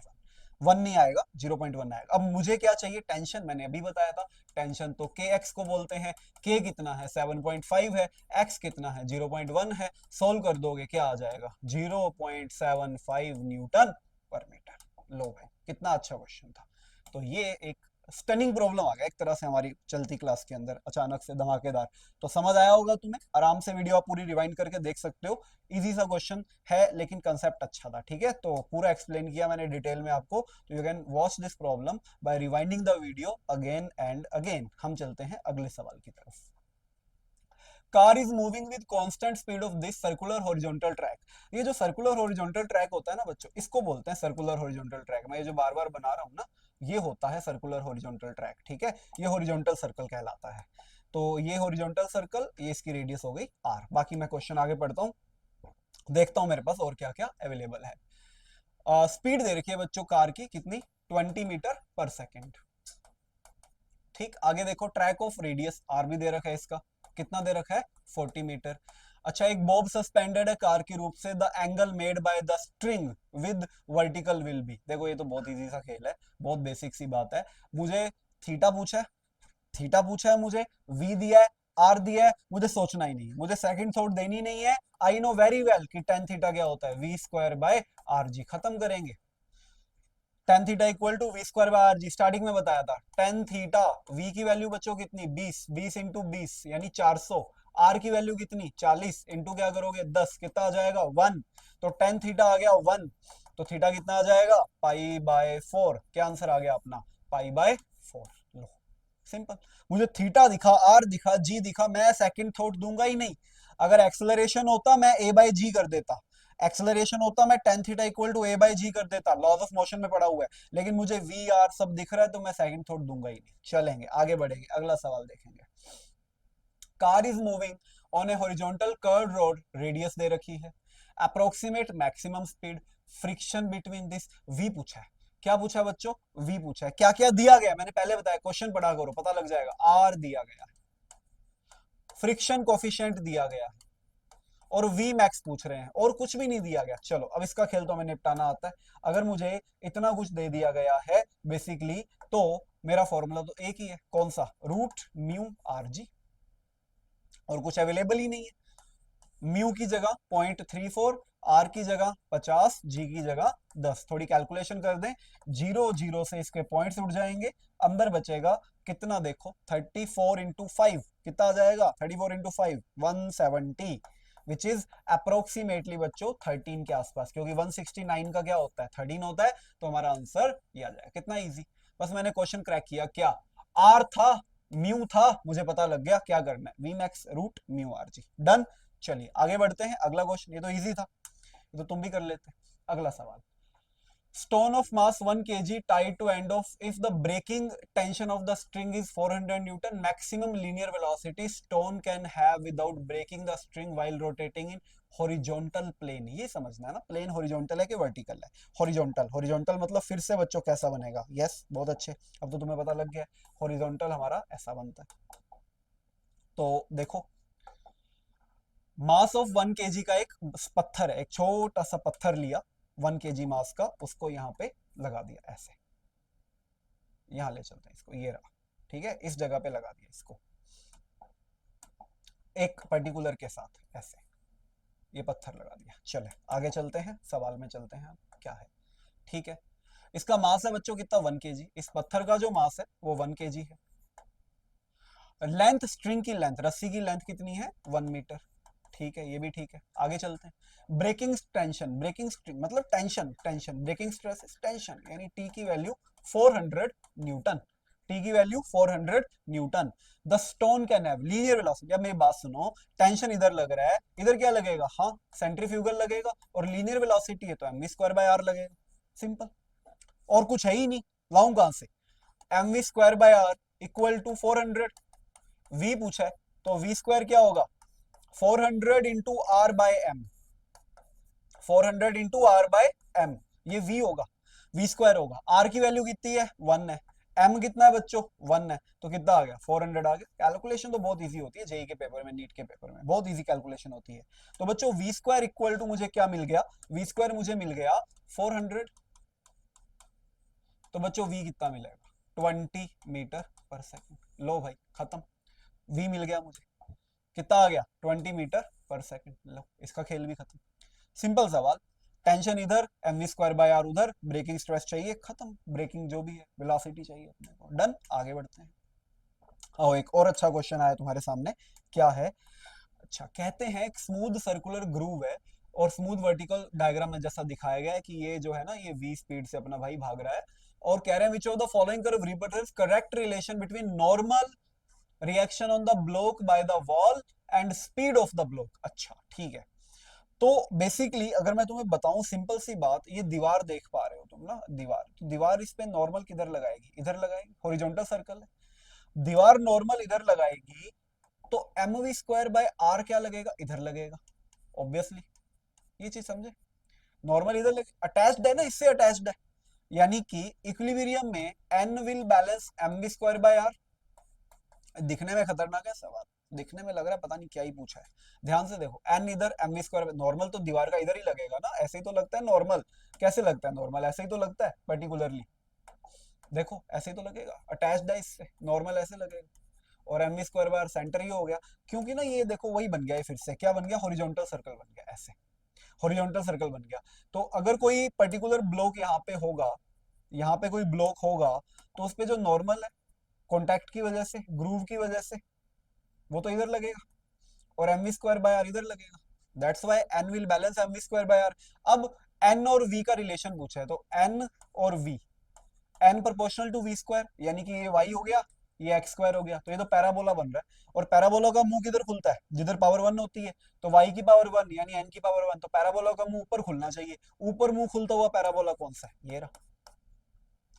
1 नहीं आएगा 0.1 आएगा। अब मुझे क्या चाहिए, टेंशन, मैंने अभी बताया था, टेंशन तो के एक्स को बोलते हैं, के कितना है 7.5 है, एक्स कितना है 0.1 है, सोल्व कर दोगे क्या आ जाएगा 0.75 न्यूटन पर मीटर। लो भाई कितना अच्छा क्वेश्चन था। तो ये एक स्टनिंग प्रॉब्लम आ गया एक तरह से हमारी चलती क्लास के अंदर, अचानक से धमाकेदार। तो समझ आया होगा तुम्हें, आराम से वीडियो आप पूरी रिवाइंड करके देख सकते हो, इजी सा क्वेश्चन है लेकिन कंसेप्ट अच्छा था, ठीक है। तो पूरा एक्सप्लेन किया मैंने डिटेल में आपको, तो you can watch this problem by rewinding the video again and again. हम चलते हैं अगले सवाल की तरफ। Car is moving with constant speed of this circular horizontal track. ये जो सर्कुलर हॉरिजॉन्टल ट्रैक होता है ना बच्चों, इसको बोलते हैं सर्कुलर हॉरिजॉन्टल ट्रैक। मैं ये जो बार बार बना रहा हूँ ना, ये होता है सर्कुलर हॉरिजॉन्टल ट्रैक, ठीक है। ये हॉरिजॉन्टल सर्कल कहलाता है। तो ये हॉरिजॉन्टल सर्कल, ये इसकी रेडियस हो गई आर। बाकी मैं क्वेश्चन आगे पढ़ता हूँ, देखता हूँ मेरे पास और क्या क्या अवेलेबल है। स्पीड दे रखी है बच्चों कार की कितनी, 20 मीटर पर सेकेंड, ठीक। आगे देखो ट्रैक ऑफ रेडियस आर भी दे रखा है, इसका कितना दे रखा है 40 मीटर। अच्छा, एक बॉब सस्पेंडेड है कार के रूप से, the angle made by the string with vertical will be. देखो ये तो बहुत इजी सा खेल है, बहुत बेसिक सी बात है। मुझे थीटा पूछा है, थीटा पूछा है मुझे, वी दिया है, आर दिया है, मुझे सोचना ही नहीं, मुझे सेकंड थॉट देनी नहीं है। आई नो वेरी वेल कि टेन थीटा क्या होता है, v square by are g, खत्म करेंगे। Tan theta equal to we square by are g, starting में बताया था। टेन थीटा, वी की वैल्यू बच्चों कितनी 20, 20 इंटू 20 यानी 400, आर की वैल्यू कितनी 40 इंटू क्या करोगे 10, कितना आ जाएगा 1, तो टेन थीटा आ गया 1, तो थीटा कितना आ जाएगा पाई बाय 4, क्या आंसर आ गया अपना पाई बाय 4। लो सिंपल, मुझे थीटा दिखा, आर दिखा, जी दिखा, मैं सेकंड थॉट दूंगा ही नहीं। अगर एक्सेलरेशन होता मैं ए बाय जी कर देता, एक्सेलरेशन होता मैं tan theta equal to a by g कर देता, लॉज ऑफ मोशन में पड़ा हुआ है, लेकिन मुझे वी आर सब दिख रहा है तो मैं सेकंड थॉट दूंगा ही नहीं। चलेंगे आगे बढ़ेंगे, अगला सवाल देखेंगे। Car is moving on a horizontal curved road, radius दे रखी है, approximate maximum speed, friction between this, we पूछा है। क्या पूछा है बच्चों, वी पूछा है। क्या क्या दिया गया मैंने पहले बताया, क्वेश्चन पढ़ा करो पता लग जाएगा। आर दिया गया, फ्रिक्शन कोफिशिएंट दिया गया और वी मैक्स पूछ रहे हैं, और कुछ भी नहीं दिया गया। चलो अब इसका खेल तो हमें निपटाना आता है। अगर मुझे इतना कुछ दे दिया गया है बेसिकली, तो मेरा फॉर्मूला तो एक ही है, कौन सा, रूट म्यू आर जी, और कुछ अवेलेबल ही नहीं है। म्यू की जगह 0.34, आर की जगह 50, जी की जगह 10। थोड़ी कैलकुलेशन कर दें, जीरो जीरो से इसके पॉइंट्स उड़ जाएंगे, अंदर बचेगा कितना देखो, 34 into 5 कितना आ जाएगा, 34 into 5 170, विच इज अप्रोक्सीमेटली बच्चों 13 के आसपास, क्योंकि 169 का क्या होता है, 13 होता है, तो हमारा आंसर ये आ जाएगा। कितना इजी, बस मैंने क्वेश्चन क्रैक किया। क्या आर था, म्यू था, मुझे पता लग गया क्या करना है, v max root mu are g. Done. चलिए आगे बढ़ते हैं, अगला क्वेश्चन, ये तो इजी था, ये तो तुम भी कर लेते। अगला सवाल, stone of mass 1 kg tied to end of, if the breaking tension of the string is 400 newton, maximum linear velocity stone can have without breaking the string while rotating in horizontal plane। ये समझना है ना, plane horizontal है कि vertical है। Horizontal, horizontal मतलब फिर से बच्चों कैसा बनेगा, यस बहुत अच्छे, अब तो तुम्हें पता लग गया हॉरिजॉन्टल हमारा ऐसा बनता है। तो देखो, मास ऑफ 1 kg का एक पत्थर है, एक छोटा सा पत्थर लिया 1 kg मास का, उसको यहाँ पे लगा दिया ऐसे, यहाँ ले चलते हैं इसको, ये रहा, ठीक है, इस जगह पे लगा दिया इसको एक पर्टिकुलर के साथ ऐसे, ये पत्थर लगा दिया। चले आगे चलते हैं, सवाल में चलते हैं, क्या है, ठीक है। इसका मास है बच्चों कितना, 1 kg, इस पत्थर का जो मास है वो 1 kg है। लेंथ, स्ट्रिंग की लेंथ, रस्सी की लेंथ कितनी है, 1 मीटर, ठीक है, ये भी ठीक है। आगे चलते हैं, ब्रेकिंग टेंशन, ब्रेकिंग स्ट्रिंग मतलब tension, tension breaking stress is tension, यानी टी की वैल्यू 400 न्यूटन, टी की वैल्यू 400 newton. The stone can have linear velocity, अब मेरी बात सुनो, टेंशन इधर लग रहा है, इधर क्या लगेगा, हाँ सेंट्रीफ्यूगल लगेगा, और लीनियर वेलोसिटी है तो M we square by R लगेगा, सिंपल, और कुछ है ही नहीं, लाऊं कहां से, M we square by R equal to 400, V पूछा है तो वी स्क्वायर क्या होगा, 400 into R by M, 400 into R by M, ये वी होगा, वी स्क्वायर होगा। आर की वैल्यू कितनी है, 1 है, एम कितना है बच्चों, 1 है, तो कितना आ गया, 400 आ गया। कैलकुलेशन तो बहुत इजी होती है जेई के पेपर में, नीट के पेपर में बहुत इजी कैलकुलेशन होती है। तो बच्चों वी स्क्वायर इक्वल टू मुझे क्या मिल गया, वी स्क्वायर मुझे मिल गया 400, तो बच्चों वी कितना मिलेगा, 20 मीटर पर सेकेंड। लो भाई खत्म, वी मिल गया मुझे, कितना आ गया, 20 मीटर पर सेकेंड। लो इसका खेल भी खत्म, सिंपल सवाल, टेंशन इधर, M we square by R उधर, ब्रेकिंग स्ट्रेस चाहिए, खत्म, ब्रेकिंग जो भी है वेलोसिटी चाहिए अपने को, डन। आगे बढ़ते हैं। आओ एक और अच्छा क्वेश्चन आया तुम्हारे सामने, क्या है, अच्छा कहते हैं एक स्मूथ सर्कुलर ग्रूव है, और स्मूथ वर्टिकल डायग्राम में जैसा दिखाया गया है कि ये जो है ना, ये वी स्पीड से अपना भाई भाग रहा है, और कह रहे हैं which of the following curve represents correct relation between normal reaction on the block by the wall and speed of the block. अच्छा ठीक है, तो बेसिकली अगर मैं तुम्हें बताऊं सिंपल सी बात, ये दीवार देख पा रहे हो तुम ना, दीवार, तो दीवार इस पे नॉर्मल किधर लगाएगी, इधर लगाएगी, हॉरिजॉन्टल सर्कल है, दीवार नॉर्मल इधर लगाएगी, तो M we square by are क्या लगेगा, इधर लगेगा, ऑब्वियसली, ये चीज समझे, नॉर्मल इधर लगे, अटैच्ड है ना, इससे अटैच्ड है, यानी कि इक्विलिब्रियम में N will balance M we square by R. दिखने में खतरनाक है सवाल, दिखने में लग रहा है पता नहीं क्या ही पूछा है, ध्यान से देखो, एन इधर एम वी स्क्वायर, नॉर्मल तो दीवार का इधर ही लगेगा ना, ऐसे ही तो लगता है नॉर्मल, कैसे लगता है नॉर्मल, ऐसे ही तो लगता है पर्टिकुलरली, देखो ऐसे ही तो लगेगा, अटैच्ड है इससे, नॉर्मल ऐसे लगेगा, और एम वी स्क्वायर बार सेंटर ही हो गया, क्योंकि ना ये देखो वही बन गया है, फिर से क्या बन गया, हॉरिजॉन्टल सर्कल बन गया ऐसे, हॉरिजॉन्टल सर्कल बन गया। तो अगर कोई पर्टिकुलर ब्लॉक यहाँ पे होगा, यहाँ पे कोई ब्लॉक होगा, तो उस पे जो नॉर्मल है, कॉन्टैक्ट की वजह से, ग्रूव की वजह से, वो तो इधर लगेगा, और M we square by R इधर लगेगा, that's why N will balance M we square by R. अब एन और वी का रिलेशन पूछा है, तो एन और V, N proportional to we square, यानी कि ये वाई हो गया, ये एक्स स्क्वायर हो गया, तो ये तो पैराबोला बन रहा है, और पैराबोला का मुंह किधर खुलता है, जिधर पावर 1 होती है, तो वाई की पावर 1 यानी एन की पावर 1, तो पैराबोला का मुंह ऊपर खुलना चाहिए, ऊपर मुंह खुलता हुआ पैराबोला कौन सा है, ये रहा,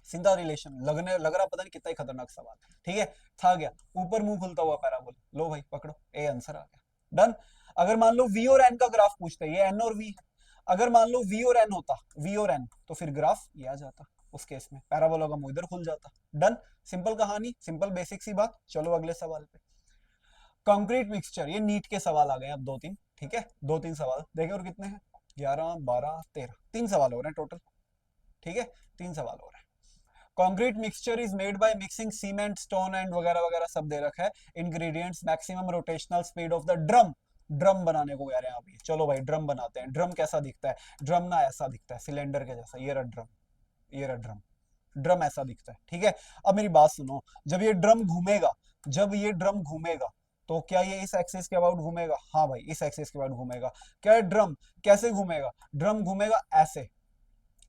सीधा रिलेशन, लग रहा पता नहीं कितना ही खतरनाक सवाल, ठीक है, था गया, ऊपर मुंह खुलता हुआ पैराबोला, लो भाई पकड़ो, ए आंसर आ गया, डन। अगर मान लो वी और एन का ग्राफ पूछते हैं, ये एन और वी है, अगर मान लो वी और एन होता, वी और एन, तो फिर ग्राफ ये आ जाता, उस केस में पैराबोला का मुंह इधर खुल जाता, डन, सिंपल कहानी, सिंपल बेसिक सी बात। चलो अगले सवाल पे, कंक्रीट मिक्सचर, ये नीट के सवाल आ गए अब दो तीन, ठीक है, दो तीन सवाल देखे, और कितने हैं, 11 12 13, 3 सवाल हो रहे हैं टोटल, ठीक है, 3 सवाल हो रहे हैं। Concrete mixture is made by mixing cement, stone and वगैरह वगैरह सब दे रखा है, ingredients, maximum rotational speed of the drum, drum बनाने को कह रहे हैं आप, ये चलो भाई ड्रम बनाते हैं। ड्रम कैसा दिखता है? ड्रम ना ऐसा दिखता है सिलेंडर के जैसा, ये रहा ड्रम, ये रहा ड्रम, ड्रम ऐसा दिखता है, ठीक है। अब मेरी बात सुनो, जब ये ड्रम घूमेगा, जब ये ड्रम घूमेगा, तो क्या ये इस एक्सिस के अबाउट घूमेगा? हाँ भाई, इस एक्सिस के अबाउट घूमेगा। क्या ये ड्रम कैसे घूमेगा? ड्रम घूमेगा ऐसे,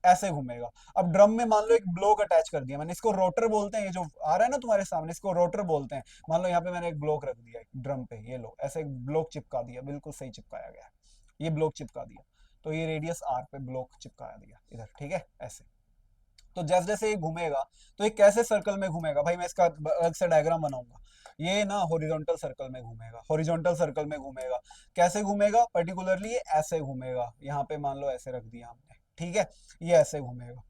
ऐसे घूमेगा। अब ड्रम में मान लो एक ब्लॉक अटैच कर दिया मैंने, इसको रोटर बोलते हैं, ये जो आ रहा है ना तुम्हारे सामने, इसको रोटर बोलते हैं। मान लो यहाँ पे मैंने एक ब्लॉक रख दिया ड्रम पे, ये लो ऐसे एक ब्लॉक चिपका दिया, बिल्कुल सही चिपकाया गया, ये ब्लॉक चिपका दिया, तो ये रेडियस आर पे ब्लॉक चिपकाया दिया इधर, ठीक है ऐसे। तो जैसे जैसे ये घूमेगा, तो ये कैसे सर्कल में घूमेगा भाई, मैं इसका अलग से डायग्राम बनाऊंगा। ये ना हॉरिजॉन्टल सर्कल में घूमेगा, हॉरिजॉन्टल सर्कल में घूमेगा। कैसे घूमेगा? पर्टिकुलरली ये ऐसे घूमेगा, यहाँ पे मान लो ऐसे रख दिया हमने, ठीक है। ये ऐसे घूमेगा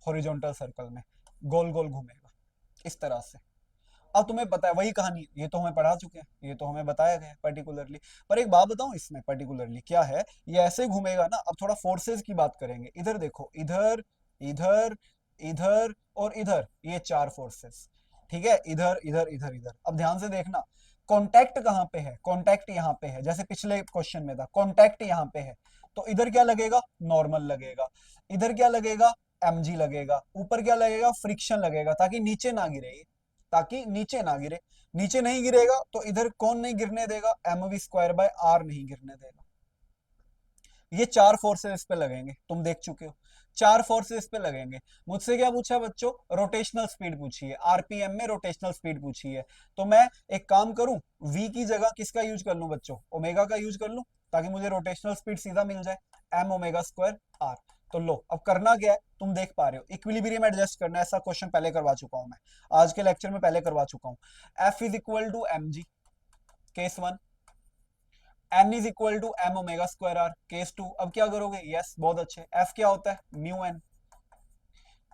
हॉरिजॉन्टल सर्कल में, गोल गोल घूमेगा इस तरह से। अब तुम्हें पता है वही कहानी, ये तो हमें पढ़ा चुके हैं, ये तो हमें बताया गया है पर्टिकुलरली। पर एक बात बताऊं, इसमें पर्टिकुलरली क्या है, ये ऐसे घूमेगा ना। अब थोड़ा फोर्सेस की बात करेंगे, इधर देखो, इधर, इधर, इधर और इधर, ये चार फोर्सेस, ठीक है। इधर इधर इधर इधर। अब ध्यान से देखना, कॉन्टैक्ट कहाँ पे है? कॉन्टैक्ट यहाँ पे है, जैसे पिछले क्वेश्चन में था, कॉन्टैक्ट यहाँ पे है। तो इधर क्या लगेगा? नॉर्मल लगेगा। इधर क्या लगेगा? mg लगेगा। ऊपर क्या लगेगा? फ्रिक्शन लगेगा, ताकि नीचे ना गिरे, ताकि नीचे ना गिरे। नीचे नहीं गिरेगा तो इधर कौन नहीं गिरने देगा? mv² r नहीं गिरने देगा। ये चार फोर्सेस इस पे लगेंगे, तुम देख चुके हो, चार फोर्सेस इस पे लगेंगे। मुझसे क्या पूछा बच्चों? रोटेशनल स्पीड पूछी है, आरपीएम में रोटेशनल स्पीड पूछी है। तो मैं एक काम करूं, v की जगह किसका यूज कर लूं बच्चों? ओमेगा का यूज कर लूं, ताकि मुझे रोटेशनल स्पीड सीधा मिल जाए, m⍵²r। तो लो, अब करना क्या है, तुम देख पा रहे हो, इक्विलिब्रियम एडजस्ट करना है। ऐसा क्वेश्चन पहले करवा चुका हूं मैं, आज के लेक्चर में पहले करवा चुका हूं। F is equal to mg, case 1। n is equal to m⍵²r, case 2। अब क्या करोगे? यस, बहुत अच्छे। F क्या होता है? Mu N.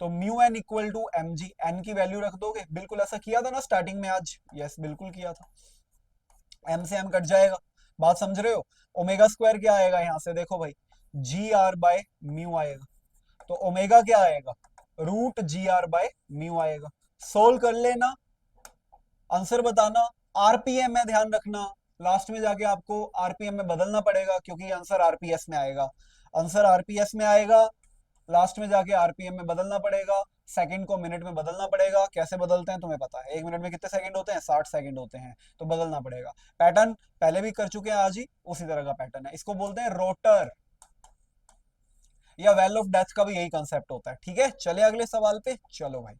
तो mu N equal to M G, N की वैल्यू रख दोगे, बिल्कुल ऐसा किया था ना स्टार्टिंग में आज, यस बिल्कुल किया था। एम से एम कट जाएगा, बात समझ रहे हो। ओमेगा स्क्वायर क्या आएगा यहाँ से? देखो भाई, जी आर बाय म्यू आएगा। तो ओमेगा क्या आएगा? Root G R by mu आएगा। सोल्व कर लेना, आंसर बताना। आरपीएम में ध्यान रखना, लास्ट में जाके आपको आरपीएम में बदलना पड़ेगा, क्योंकि आंसर आरपीएस में आएगा, आंसर आरपीएस में आएगा। लास्ट में जाके आरपीएम में बदलना पड़ेगा, सेकंड को मिनट में बदलना पड़ेगा। कैसे बदलते हैं तुम्हें पता है, एक मिनट में कितने सेकंड होते हैं? 60 सेकंड होते हैं, तो बदलना पड़ेगा। पैटर्न पहले भी कर चुके हैं आज ही, उसी तरह का पैटर्न है। इसको बोलते हैं रोटर, या वेल ऑफ डेथ का भी यही कंसेप्ट होता है, ठीक है। चले अगले सवाल पे, चलो भाई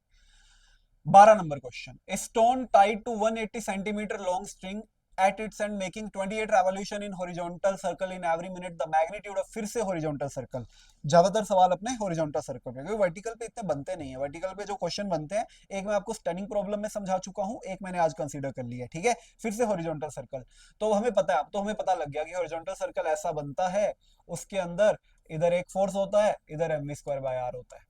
12 नंबर question. Stone tied to 180 centimetre long string at its end making 28 revolution in horizontal circle in every minute, the magnitude of, फिर से हॉरिजॉन्टल सर्कल। ज्यादातर सवाल अपने हॉरिजॉन्टल सर्कल पे, क्योंकि वर्टिकल पे इतने बनते नहीं है। वर्टिकल पे जो क्वेश्चन बनते हैं, एक मैं आपको स्टनिंग प्रॉब्लम में समझा चुका हूं, एक मैंने आज कंसीडर कर लिया, ठीक है। फिर से हॉरिजॉन्टल सर्कल, तो हमें पता है, अब तो हमें पता लग गया कि हॉरिजॉन्टल सर्कल ऐसा बनता है, उसके अंदर इधर एक फोर्स होता है, इधर mv²/r होता है,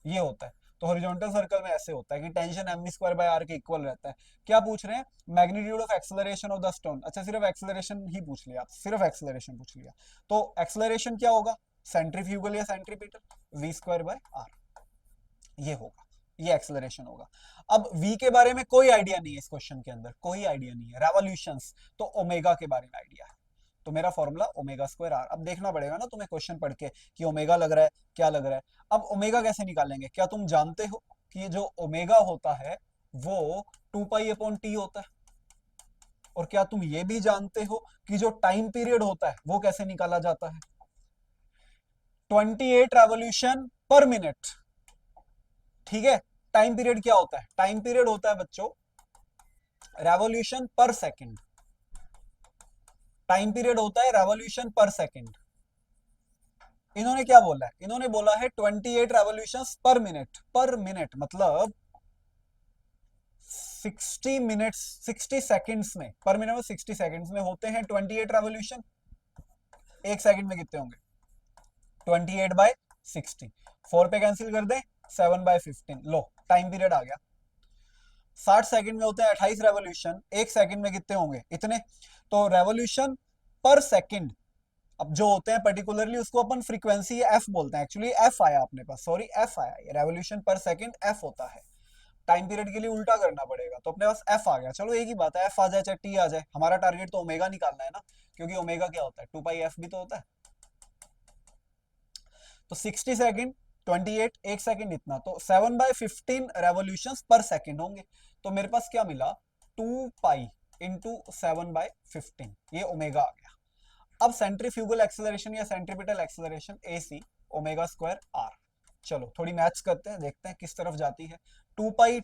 ये होता है। तो हॉरिजॉन्टल सर्कल में ऐसे होता है कि टेंशन mv²/r के इक्वल रहता है। क्या पूछ रहे हैं? Magnitude of acceleration of the stone. अच्छा, सिर्फ एक्सेलरेशन ही पूछ लिया, सिर्फ एक्सेलरेशन पूछ लिया। तो एक्सेलरेशन क्या होगा? सेंट्रीफ्यूगल या सेंट्रीपिटल, v²/r, ये होगा, ये एक्सेलरेशन होगा। अब v के बारे में कोई आइडिया नहीं है इस क्वेश्चन के अंदर, कोई आइडिया नहीं है। रेवोल्यूशंस तो ओमेगा के बारे में आइडिया है, तो मेरा फॉर्मूला ⍵²r। अब देखना पड़ेगा ना तुम्हें क्वेश्चन पढ़ के कि ओमेगा लग रहा है, क्या लग रहा है। अब ओमेगा कैसे निकालेंगे? क्या तुम जानते हो कि ये जो ओमेगा होता है वो 2π/t होता है? और क्या तुम ये भी जानते हो कि जो टाइम पीरियड होता है वो कैसे निकाला जाता है? 28 रेवोल्यूशन पर मिनट, ठीक है। टाइम पीरियड क्या होता है? टाइम पीरियड होता है बच्चों रेवोल्यूशन पर सेकंड, टाइम पीरियड होता है रेवोल्यूशन पर सेकंड। इन्होंने क्या बोला है? इन्होंने बोला है 28 रेवोल्यूशंस पर मिनट, पर मिनट मतलब 60 मिनट्स, 60 सेकंड्स में, पर मिनट में 60 सेकंड्स में होते हैं 28 रेवोल्यूशन। एक सेकंड में कितने होंगे? 28/60, 4 पे कैंसिल कर दे, 7/15। लो, टाइम पीरियड आ गया। 60 सेकंड में होते हैं 28 रेवोल्यूशन, एक सेकंड में कितने होंगे? इतने। तो रेवोल्यूशन पर सेकंड अब जो होते हैं पर्टिकुलरली, उसको अपन फ्रीक्वेंसी एफ बोलते हैं। एक्चुअली एफ आया अपने पास, सॉरी एफ आया, रेवोल्यूशन पर सेकंड एफ होता है। टाइम पीरियड के लिए उल्टा करना पड़ेगा, तो अपने पास एफ आ गया। चलो एक ही बात है, एफ आ जाए चाहे टी आ जाए, हमारा टारगेट तो ओमेगा निकालना है ना, क्योंकि ओमेगा क्या होता है, 2 पाई एफ भी तो होता है। तो 60 सेकेंड, 28, एक सेकेंड इतना, तो 7/15 रेवोल्यूशन पर सेकेंड होंगे। तो मेरे पास क्या मिला, 2 पाई इंटू 7/15, ये ओमेगा आ गया। अब सेंट्रीफ्यूगल एक्सेलरेशन या centripetal acceleration AC omega square R. चलो थोड़ी मैथ्स करते हैं, देखते हैं किस तरफ जाती है। 2 पाई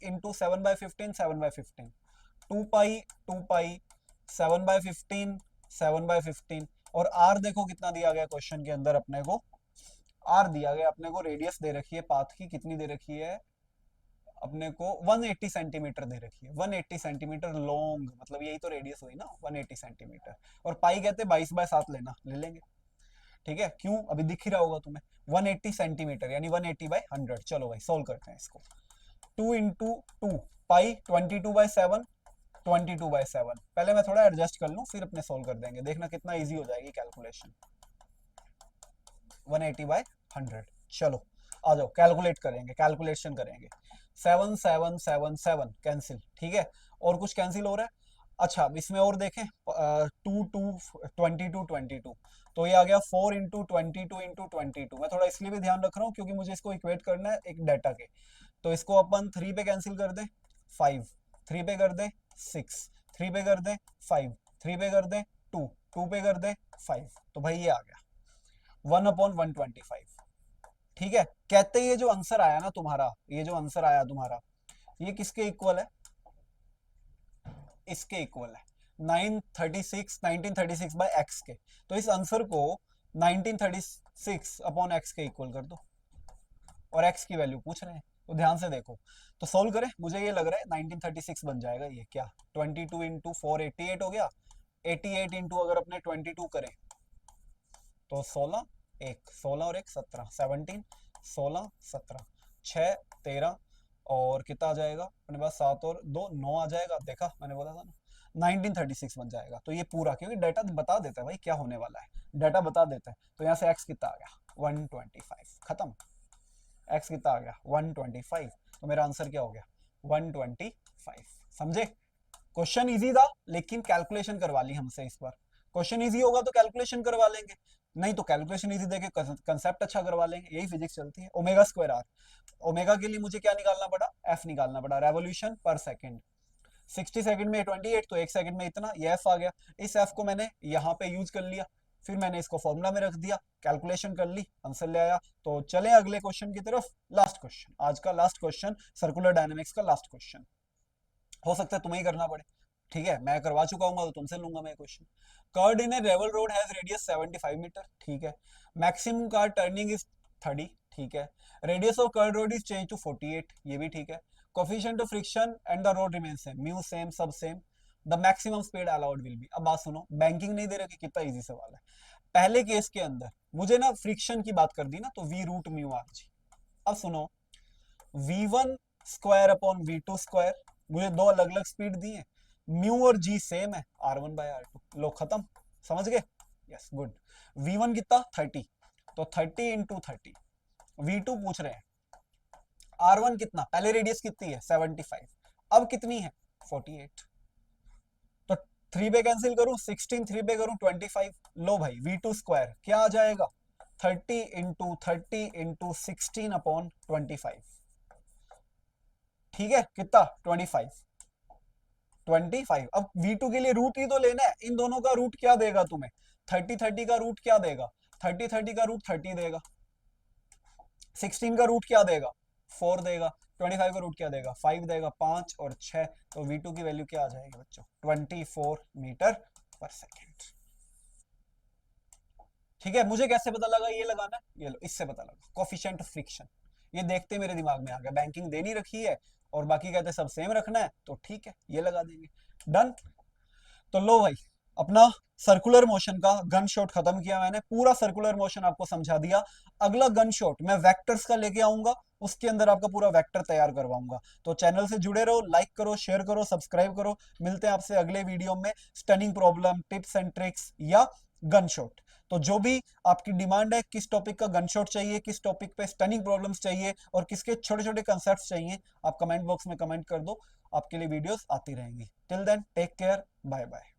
इंटू 7/15, 7/15, 2 पाई 2 पाई 7/15, 7/15, और आर देखो कितना दिया गया क्वेश्चन के अंदर अपने को, आर दिया गया अपने को, रेडियस दे रखी है पाथ की, कितनी दे रखी है अपने को, 180 सेंटीमीटर दे रखी है, 180 सेंटीमीटर लॉन्ग, मतलब यही तो रेडियस हुई ना 180 सेंटीमीटर। और पाई कहते 22/7 लेना, ले लेंगे, ठीक है, क्यों अभी दिख ही रहा होगा तुम्हें, 180 सेंटीमीटर यानी 180/100। चलो भाई सोल्व करते हैं इसको। 2 × 2 पाई 22/7, 22/7, पहले मैं थोड़ा एडजस्ट कर लूं फिर अपने सोल्व कर देंगे, देखना कितना इजी हो जाएगी कैलकुलेशन। 180/100, चलो आ जाओ कैलकुलेट करेंगे, कैलकुलेशन करेंगे। 7 7 7 7 कैंसिल, ठीक है, और कुछ कैंसिल हो रहा है। अच्छा इसमें और देखें, 2 2 22 22, तो ये आ गया 4 इंटू 22 मैं थोड़ा इसलिए भी ध्यान रख रहा हूँ क्योंकि मुझे इसको इक्वेट करना है एक डाटा के। तो इसको अपन 3 पे कैंसिल कर दें, 5, 3 पे कर दें 6, 3 पे कर दें 5, 3 पे कर दें 2, 2 पे कर दें 5, तो भाई ये आ गया 1/125। ठीक है, कहते ये जो आंसर आया ना तुम्हारा, ये जो आंसर आया तुम्हारा, ये किसके इक्वल है, इसके इक्वल है 1936 बाय एक्स के। तो इस आंसर को 1936 अपॉन एक्स के इक्वल कर दो, और एक्स की वैल्यू पूछ रहे हैं तो ध्यान से देखो। तो सोल्व करें, मुझे ये लग रहा है 1936 बन जाएगा ये, क्या 22 इंटू 4 88 हो गया, 88 इंटू अगर अपने 22 करें तो 16, एक 16 और एक 17, 17, 16 17, 6 13, और कितना आ जाएगा अपने पास, 7 और 2 9 आ जाएगा, देखा मैंने बोला था ना 1936 बन जाएगा। तो ये पूरा, क्योंकि डाटा बता देता है भाई क्या होने वाला है, डाटा बता देता है। तो यहाँ से एक्स कितना आ गया 125, खत्म, एक्स कितना आ गया 125, तो मेरा आंसर क्या हो गया 125। समझे, क्वेश्चन इजी था लेकिन कैलकुलेशन करवा ली हमसे इस बार। क्वेश्चन इजी होगा तो कैलकुलेशन करवा लेंगे, नहीं तो कैलकुलेशन इजी देके कंसेप्ट अच्छा करवा लेंगे, यही फिजिक्स चलती है। ओमेगा स्क्वायर आर, ओमेगा के लिए मुझे क्या निकालना पड़ा, एफ निकालना पड़ा, रेवोल्यूशन पर सेकंड। 60 सेकंड में 28, तो एक सेकंड में इतना, ये एफ आ गया। इस एफ को मैंने यहाँ पे यूज कर लिया, फिर मैंने इसको फॉर्मूला में रख दिया, कैलकुलेशन कर ली, आंसर ले आया। तो चले अगले क्वेश्चन की तरफ, लास्ट क्वेश्चन, आज का लास्ट क्वेश्चन, सर्कुलर डायनेमिक्स का लास्ट क्वेश्चन। हो सकता है तुम्हें ही करना पड़े, ठीक है, मैं करवा चुका हूँ तो तुमसे लूंगा मैं question. Curved in a level road has radius 75 metre, ठीक है, मैक्सिमम कार टर्निंग इज 30, ठीक है, radius of curved road is change to 48, ये भी ठीक है, coefficient of friction and the road remain same, mu same, सब same, the maximum speed allowed will be. अब बात सुनो, बैंकिंग नहीं दे रखी, कितना इजी सवाल है। पहले केस के अंदर मुझे ना फ्रिक्शन की बात कर दी ना, तो v root mu are g. अब सुनो, v1 square upon v2 square, मुझे दो अलग अलग स्पीड दी है, म्यू और जी सेम है, r1/r2, लो खत्म, समझ गए, यस गुड। v1 कितना 30, तो 30 इंटू 30, v2 पूछ रहे हैं r1 कितना, पहले रेडियस कितनी है 75, अब कितनी है 48, तो 3 पे कैंसिल करूं, 16 3 पे करूं 25, लो भाई v2 स्क्वायर क्या आ जाएगा 30 इंटू 16 अपॉन 25, ठीक है, कितना 25, 25। अब v2 के लिए रूट ही तो लेना है, इन दोनों का रूट क्या देगा तुम्हें, 30 30 का रूट क्या देगा, 30 30 का रूट 30 देगा, 16 का रूट क्या देगा 4 देगा, 25 का रूट क्या देगा 5 देगा, 5 और 6, तो v2 की वैल्यू क्या आ जाएगी बच्चों 24 मीटर पर सेकेंड। ठीक है, मुझे कैसे पता लगा, ये लगाना है, ये लो इससे पता लगा, कोफिशिएंट ऑफ फ्रिक्शन, ये देखते मेरे दिमाग में आ गया, बैंकिंग देनी रखी है और बाकी कहते सब सेम रखना है, तो ठीक है ये लगा देंगे, डन। तो लो भाई, अपना सर्कुलर मोशन का गन शॉट खत्म किया मैंने, पूरा सर्कुलर मोशन आपको समझा दिया। अगला गन शॉट मैं वेक्टर्स का लेके आऊंगा, उसके अंदर आपका पूरा वेक्टर तैयार करवाऊंगा। तो चैनल से जुड़े रहो, लाइक करो, शेयर करो, सब्सक्राइब करो। मिलते हैं आपसे अगले वीडियो में, stunning problem, tips and tricks या गन शॉट। तो जो भी आपकी डिमांड है, किस टॉपिक का गन शॉट चाहिए, किस टॉपिक पे स्टनिंग प्रॉब्लम्स चाहिए और किसके छोटे छोटे कंसेप्ट चाहिए, आप कमेंट बॉक्स में कमेंट कर दो, आपके लिए वीडियोस आती रहेंगी। Till then take care, bye bye.